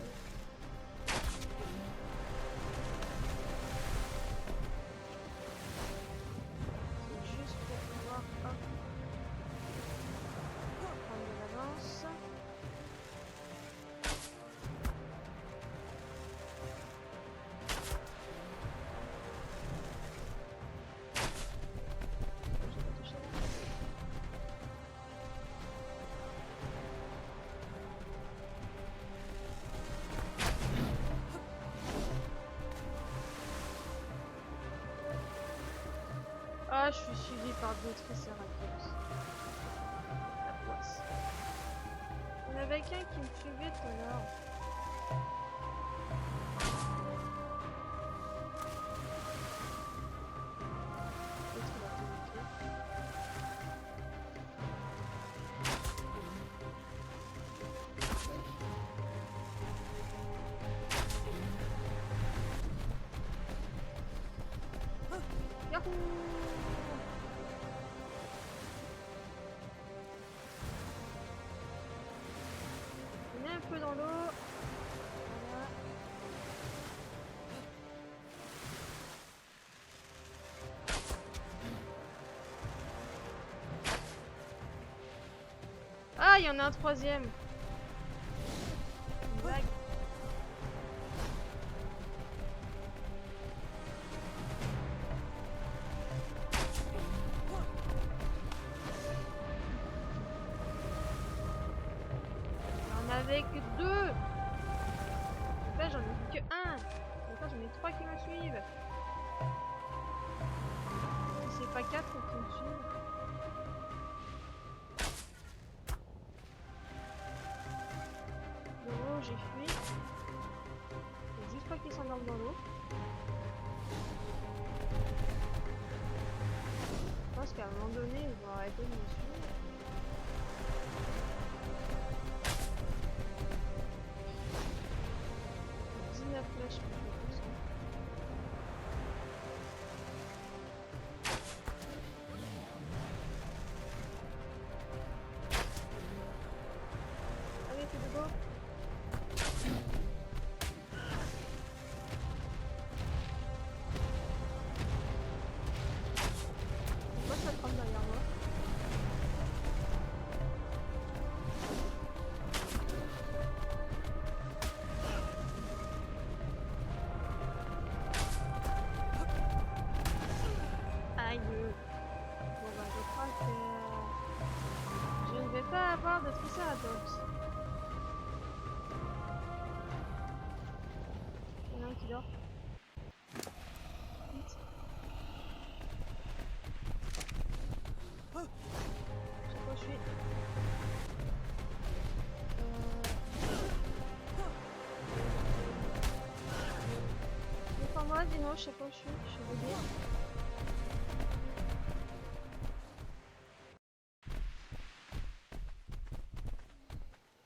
juste pour Ah, je suis suivi par deux Triceratops. La poisse. Il y en avait qu'un qui me suivait tout à l'heure. L'autre, il a tout niqué. Yahoo! On est un peu dans l'eau. Voilà. Ah, il y en a un troisième. Une blague. J'en avais que deux. En fait, j'en ai vu que un. Maintenant, j'en ai trois qui me suivent. Si c'est pas quatre qui me suivent. De l'eau, j'ai fui. Faut juste pas qu'ils s'endorment dans l'eau. Je pense qu'à un moment donné, ils vont arrêter de me suivre. J'ai 19 flèches pour faire ça. Allez, fais de beau. Pourquoi ça tremble derrière moi? Aïe. Bon bah je crois que je ne vais pas avoir de Triceratops. Il y en a un qui dort. Vite. Je sais pas où je suis. Défends-moi, Dino, je sais pas où je suis bébé.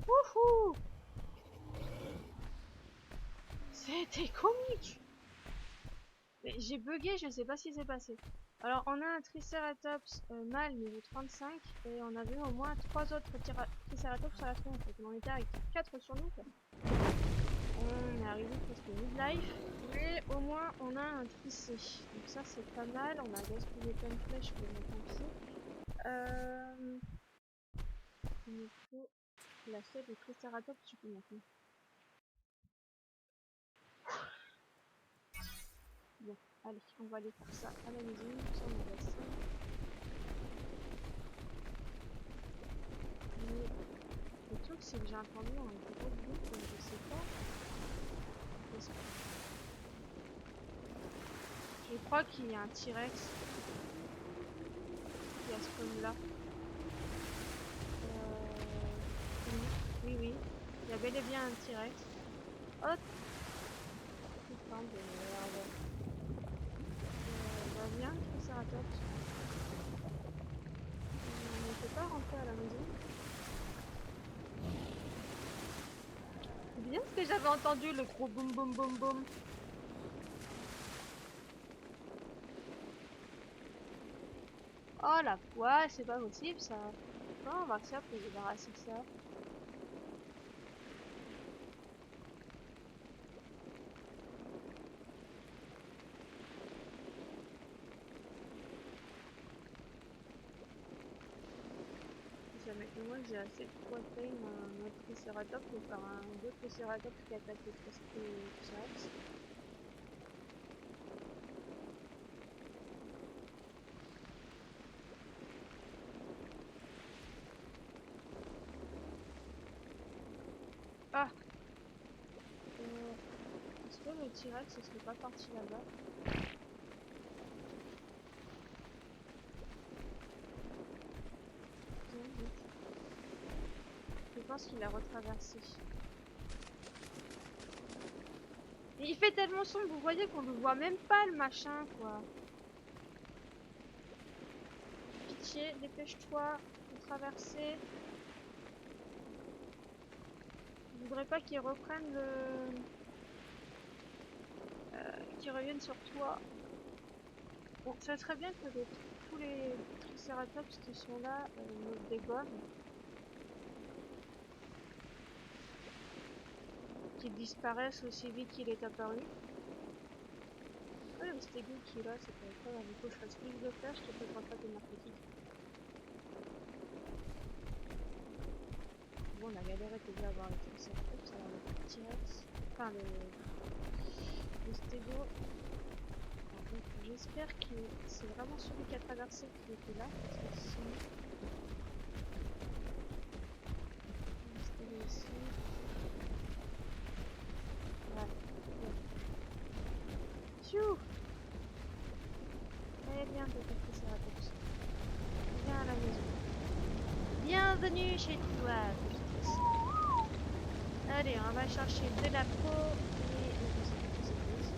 Wouhou! C'était comique! Mais j'ai bugué, je sais pas ce qui s'est passé. Alors, on a un Triceratops mâle niveau 35 et on avait au moins 3 autres Triceratops sur la tronche. Donc on en était avec 4 sur nous, quoi. On est arrivé presque mid-life, mais au moins on a un tricé. Donc ça c'est pas mal, on a gaspillé plein de flèches pour le tant pis. Il nous faut la fête de Triceratops supplémentaire. Bon, allez, on va aller faire ça à la maison, ça on va ça. Mais le truc c'est que j'ai entendu un gros bruit que je sais pas. Je crois qu'il y a un T-Rex qui a ce spawn là. Oui, il y a bel et bien un T-Rex. Oh, putain de merde. Va bien, Triceratops. On ne peut pas rentrer à la maison. C'est bien ce que j'avais entendu, le gros boum boum boum boum. Oh la poisse, c'est pas possible ça. Comment on va faire pour débarrasser de ça? Jamais que moi j'ai assez de protéines dans notre Triceratops pour faire un autre Triceratops qui attaque les Triceratops. Ah! Est-ce que le T-Rex ne serait pas parti là-bas? qu'il a retraversé. Et il fait tellement sombre, vous voyez qu'on ne voit même pas le machin, quoi. Pitié, dépêche-toi de traverser. Je voudrais pas qu'il reprenne le... qu'il revienne sur toi. Bon, ça serait bien que tous les tricératops qui sont là me dégomment. Qu'il disparaisse aussi vite qu'il est apparu. Ouais, le stégou qui est là, c'est pas grave. Du coup, je fasse plus de flèches, je te fais pas de narcotique. Bon, on a galéré déjà à avoir les tricératops, alors le T-Rex, enfin le stégo. J'espère que c'est vraiment celui qui a traversé qui était là, parce que sinon... Le stégo ici. Voilà. Tchou! Allez, viens, petit tricératops. Viens à la maison. Bienvenue chez toi, petit triceratops. Allez, on va chercher de la peau et je sais pas ce que c'est.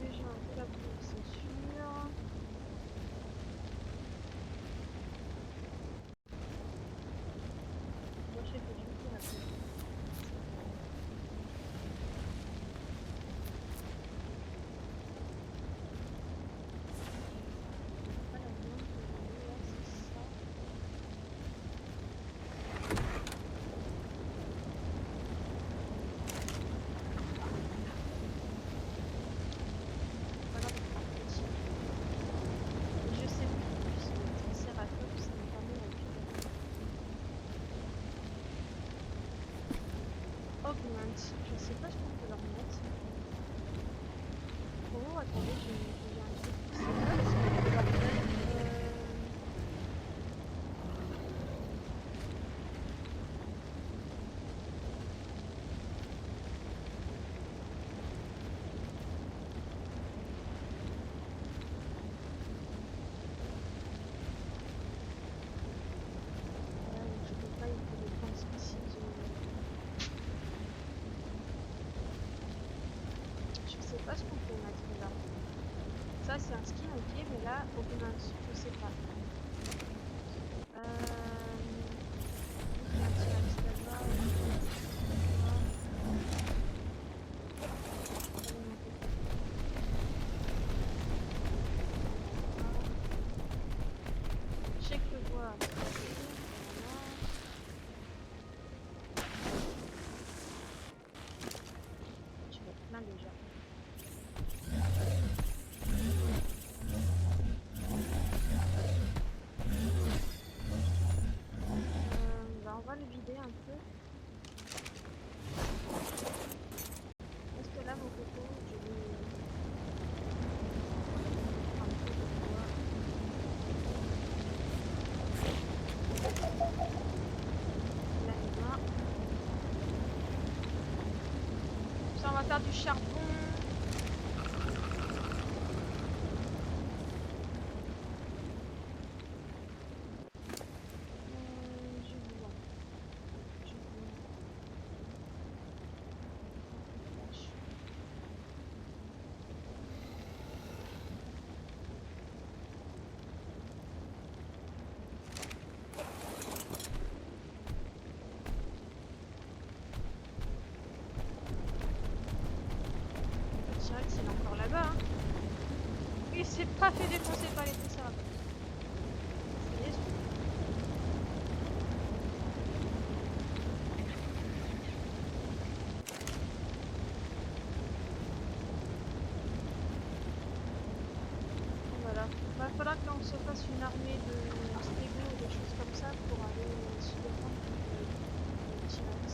Déjà, de la peau, c'est sûr. Moi, je sais que je vais faire la peau. Pas la viande que je veux, là, c'est ça. Voilà, petit. Je sais plus si le tricératops c'est vraiment la vie. Augmente. Je sais pas ce qu'on peut leur mettre. Oh, attendez, j'ai un truc. C'est quoi ce qu'on peut leur mettre je peux pas, il faut des points spécifiques. Je sais pas ce qu'on peut mettre là. Ça c'est un skin, ok, mais là, augmente, je sais pas. Il y a un T-Rex là-bas. Check le bois. Tu vas être plein déjà. Bah, on va le vider un peu. Reste là mon coco, je vais prendre un peu de bois. Là il va. Ça on va faire du charbon. Je vois. Le T-Rex il est encore là-bas. Hein. Il s'est pas fait défoncer par les tricératops. C'est les autres. Voilà. Va falloir qu'on se fasse une armée de stégos ou des choses comme ça pour aller se défendre contre les T-Rex.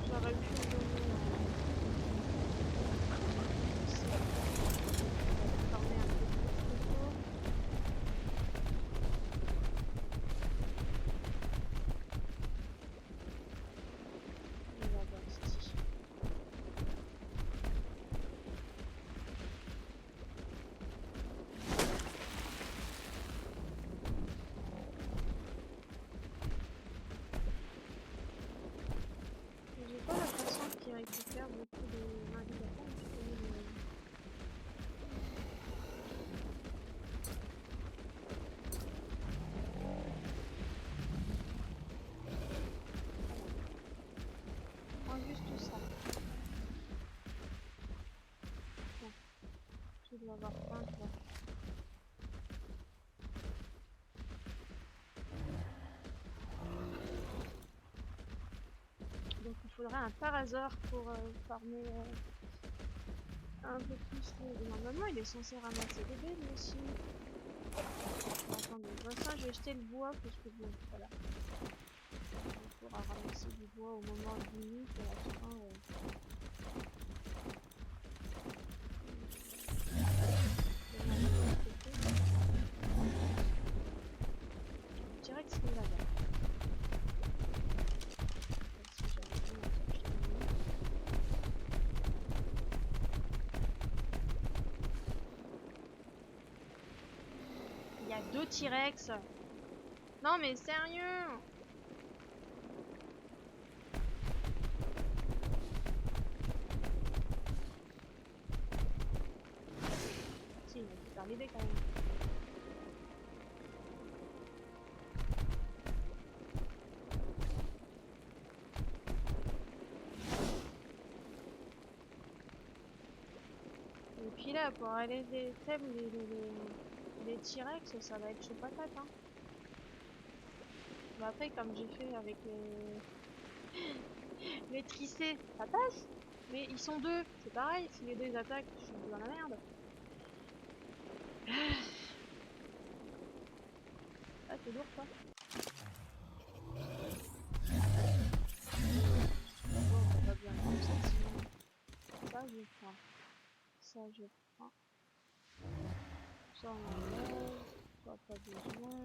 J'aurais pu me donner farmer un peu plus de coco. On va voir ici. doit avoir faim, quoi. Donc il faudrait un parasaure pour farmer un peu plus les... Normalement il est censé ramasser des baies lui aussi. Attendez, pour l'instant je vais jeter le bois parce que bon, voilà. On pourra ramasser du bois au moment du nuit et à la fin... Je dirais que c'est là-bas. Il y a 2 T-Rex. Non mais sérieux. Si, il m'a fait faire l'idée quand même. Et puis là, pour aller des thèmes, les T-Rex, ça va être chaud patate, hein. Mais après, comme j'ai fait avec les tricés, ça passe. Mais ils sont 2, c'est pareil. Si les 2 ils attaquent, je suis dans la merde. Ah, c'est lourd, quoi. Bon, on va bien comme ça, sinon. Ça, je prends. Ça, je prends. Ça, on enlève. Ça, pas besoin.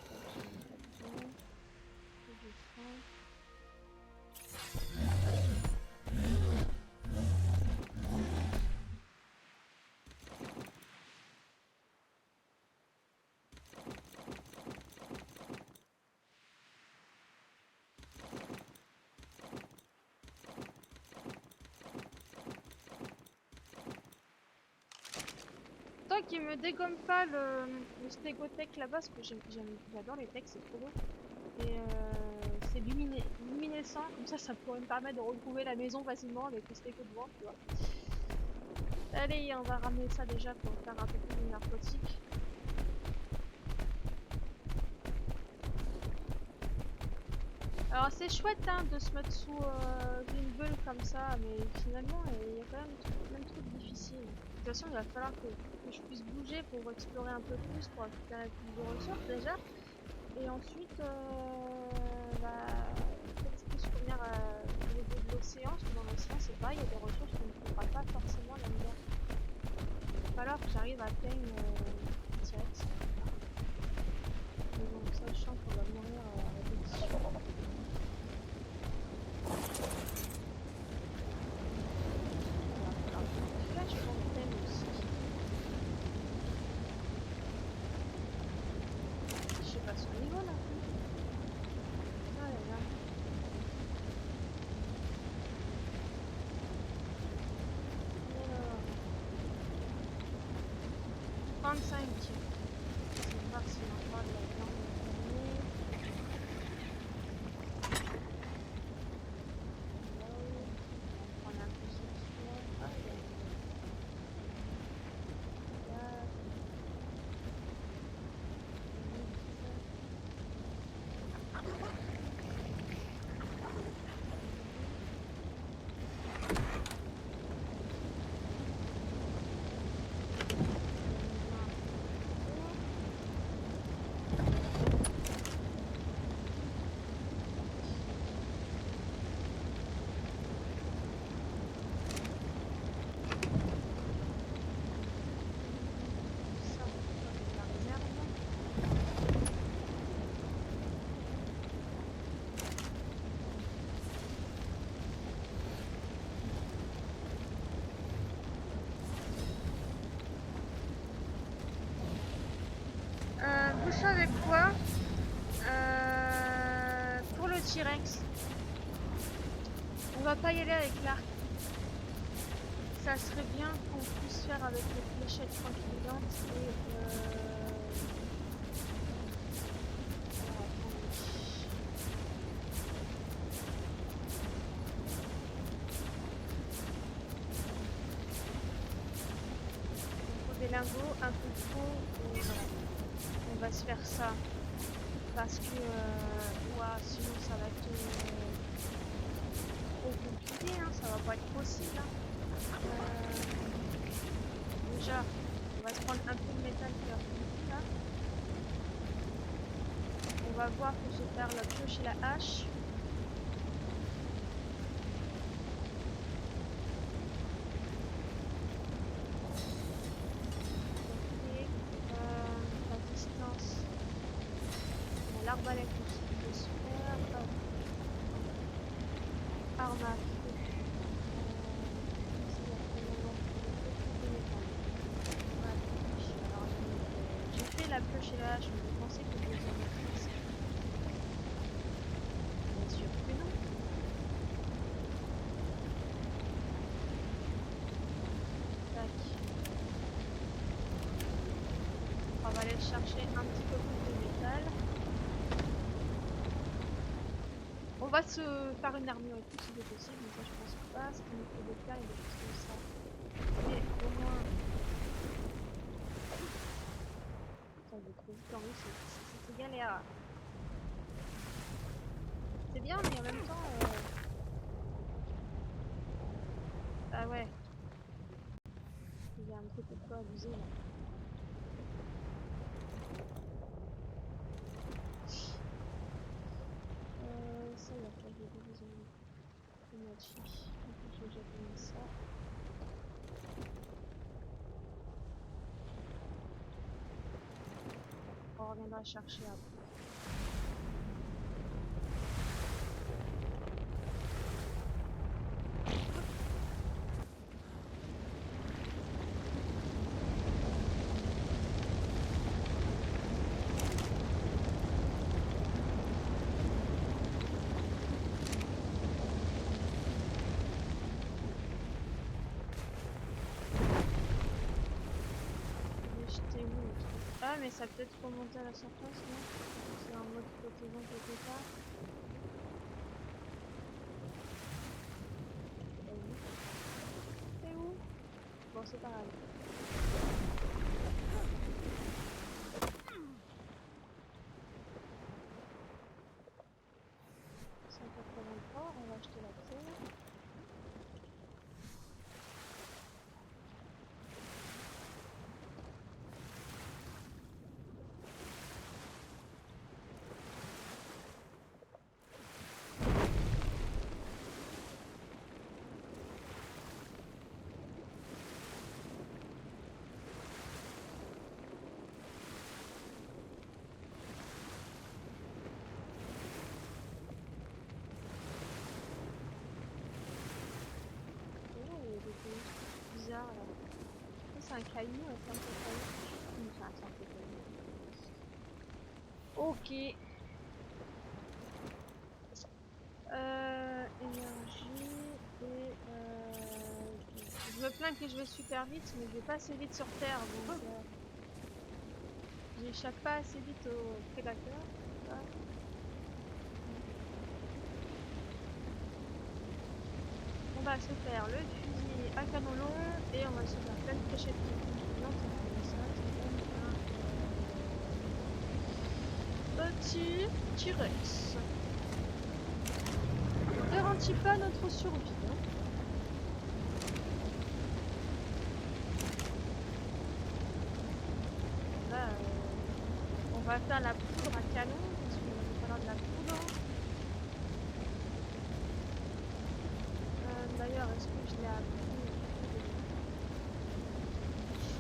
Ça, j'en ai pas besoin. Ça, je prends. Toi qui me dégomme pas le stégotech là-bas, parce que j'adore les techs, c'est trop beau. Et c'est luminescent, comme ça pourrait me permettre de retrouver la maison facilement avec le stégo devant, tu vois. Allez, on va ramener ça déjà pour faire un peu plus de narcotique. Alors c'est chouette hein, de se mettre sous une bulle comme ça, mais finalement il y a quand même plein de trucs difficiles. De toute façon il va falloir que je puisse bouger pour explorer un peu plus, pour récupérer plus de ressources déjà. Et ensuite, peut-être que je puisse revenir au niveau de l'océan, parce que dans l'océan c'est pareil, il y a des ressources qu'on ne trouvera pas forcément là-dedans. Il va falloir que j'arrive à atteindre le T-Rex. Mais bon, sachant qu'on va mourir à répétition. Je sais pas son niveau là. Ah là là. Alors. 35. Je vais voir si on parle de la viande. Bouche avec quoi pour le T-Rex, on va pas y aller avec l'arc. Ça serait bien qu'on puisse faire avec les fléchettes tranquillantes et des lingots, un peu de peau, et voilà. On va se faire ça. Parce que ouah, sinon ça va être trop compliqué, hein, ça va pas être possible. Hein. Déjà, on va se prendre un peu de métal cœur là. On va voir que je vais faire la pioche et la hache. La distance. L'arbalète aussi qui peut se faire. Arme à feu. J'ai fait la pioche et la hache, mais je pensais que je les avais fixés. Bien sûr que non. Tac. On va aller chercher un petit peu plus de métal. On va se faire une armure et tout si c'est possible, mais ça je pense pas, parce qu'il nous faut des plats et des choses comme ça. Mais au moins... Putain, je trouve quand même c'est galère. C'est bien, mais en même temps... Ah ouais. Il y a un truc de quoi abuser là. Ça y a pas de division. On a chi. Je vais déjà mis ça. On reviendra chercher après. Ah mais ça peut être remonter à la surface, non? C'est un mode flottaison quelque part. C'est où? Bon c'est pareil. 183, on va acheter la terre. Bizarre là. C'est un caillou, c'est un peu caillou. Enfin, c'est un peu caillou. Ok. Énergie et je me plains que je vais super vite, mais je vais pas assez vite sur Terre, donc j'échappe pas assez vite aux prédateurs. On va se faire le fusil à canon long et on va se faire plein de fléchettes. Petit T-Rex. On ne garantit pas notre survie. Hein. Là, on va faire la poudre à canon parce qu'il va falloir de la poudre. D'ailleurs, est-ce que je l'ai appris?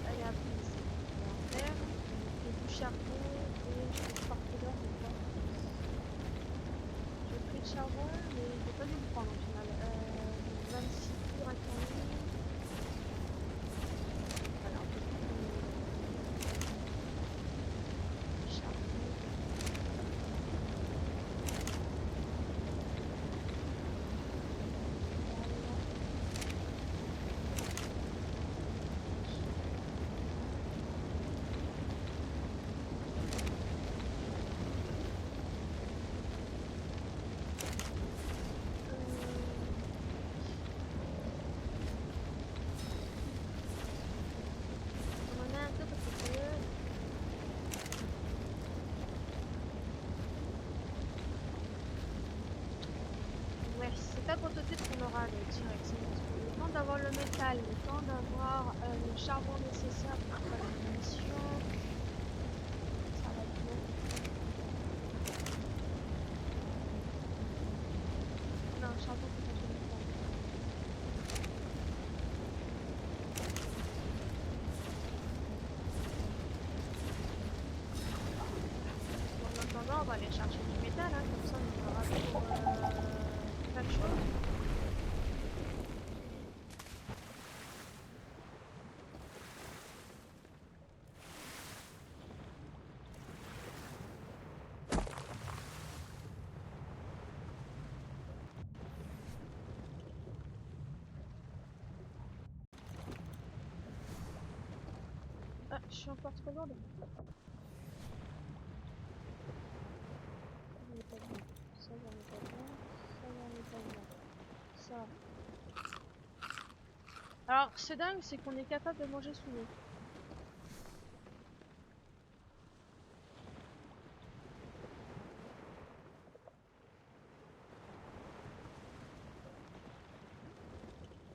Elle est apprise ici. On va en faire. Du charbon et je vais porter d'or, je crois. J'ai pris de charbon, mais je vais pas dû le prendre au final. 26 poudres à canon. Voilà, un peu plus de charbon. peut-être qu'on aura le T-Rex. Le temps d'avoir le métal, le temps d'avoir le charbon nécessaire pour faire les munitions, ça va être long. Non, le charbon, c'est pas du métal. En attendant, on va aller chercher du métal, hein, comme ça on aura pour plein de choses. Ah, je suis encore trop lourde. Ça, j'en ai pas besoin. Ça, j'en ai pas besoin. Ça, j'en ai pas besoin. Ça. Alors, c'est dingue, c'est qu'on est capable de manger sous l'eau.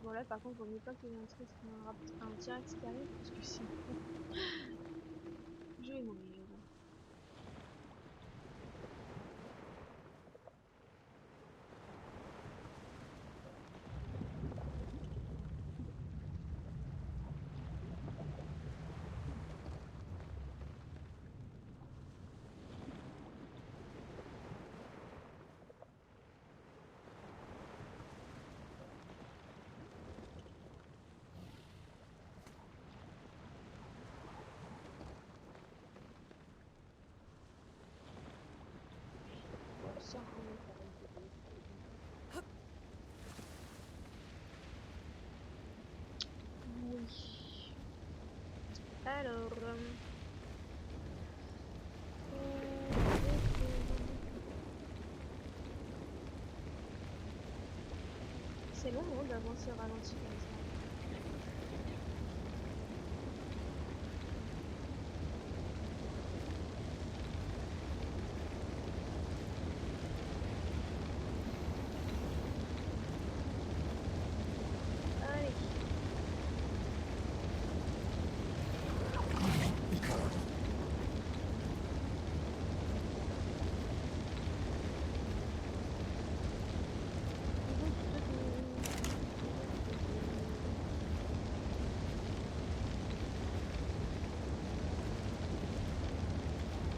Bon là par contre vaut mieux pas qu'il y ait un T-Rex qui arrive parce que sinon je vais mourir. Bon, ça on est pareil. Oui. Alors. C'est long hein, d'avancer au ralenti comme ça. Allez.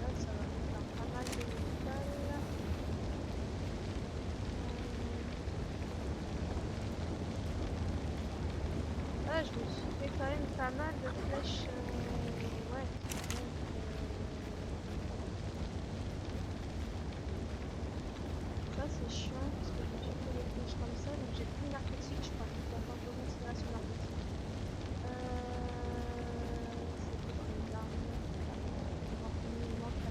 Là ça va faire pas mal de métal. Ah, je me suis fait quand même pas mal de flèches. Ouais. Ça c'est chiant parce que j'ai déjà fait des flèches comme ça donc j'ai plus narcotique je crois. Donc encore besoin de tirer sur narcotique. C'est quoi les armes? Il manque la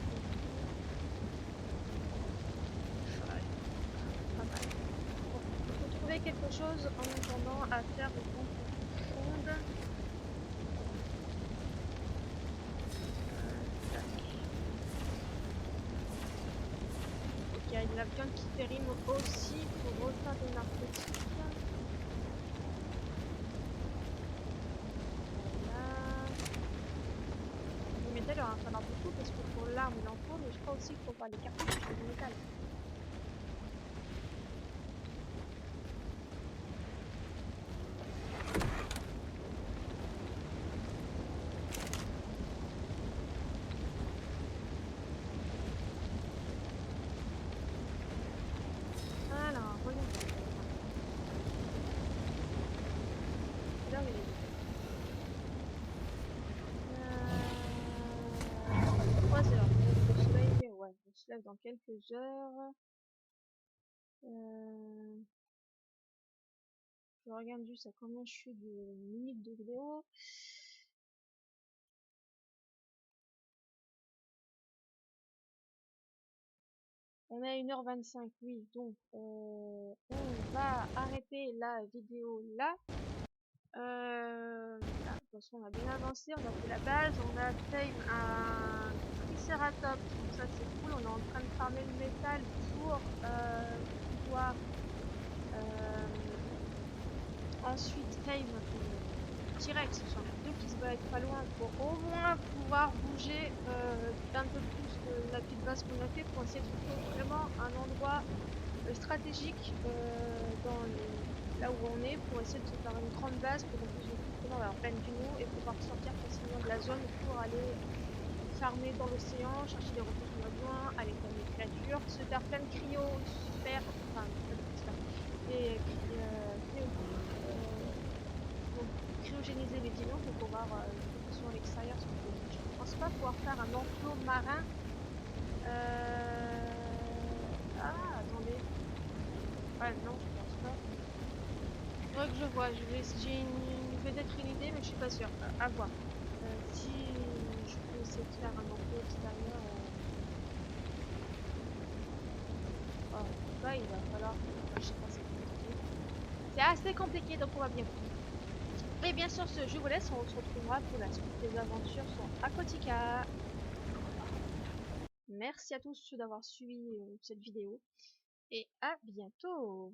cheval. Pas mal. Bon, il faut trouver quelque chose en attendant à faire au fond profonde. Il y a de la viande qui périme aussi pour refaire des narcotiques. Voilà. Le métal, il va en falloir beaucoup parce que pour l'arme, il en faut, mais je crois aussi qu'il faut faire les cartouches de métal. Alors, voyons. Là, il est. 3 heures. Le soleil, ouais, on se lève dans quelques heures. Je regarde juste à combien je suis de minutes de vidéo. On est à 1h25, oui, donc on va arrêter la vidéo là. Là, de toute façon, on a bien avancé, on a fait la base, on a fait un Triceratops, donc ça c'est cool, on est en train de farmer le métal pour pouvoir Ensuite, Cave, T-Rex, ce sont les deux qui se battent pas loin pour au moins pouvoir bouger un peu plus la petite base qu'on a fait pour essayer de trouver vraiment un endroit stratégique là où on est pour essayer de se faire une grande base pour qu'on puisse justement vers pleine du nous et pouvoir sortir facilement de la zone pour aller farmer dans l'océan, chercher les ressources qu'on a besoin, aller faire des créatures, se faire plein de cryosphères, enfin pas des cryosphères, des donc cryogéniser les dinos pour pouvoir vu qu'ils sont à l'extérieur, parce que je pense pas pouvoir faire un enclos marin. Ah, attendez. Ouais, non, je pense pas. Faudrait que je vois. J'ai peut-être une idée, mais je suis pas sûre. À voir. Si je peux essayer de faire un enclos extérieur. Oh, en tout cas, il va falloir. Enfin, je sais pas, c'est compliqué. C'est assez compliqué, donc on va bien voir. Et bien sûr, je vous laisse. On se retrouvera pour la suite des aventures sur Aquatica. Merci à tous d'avoir suivi cette vidéo. Et à bientôt!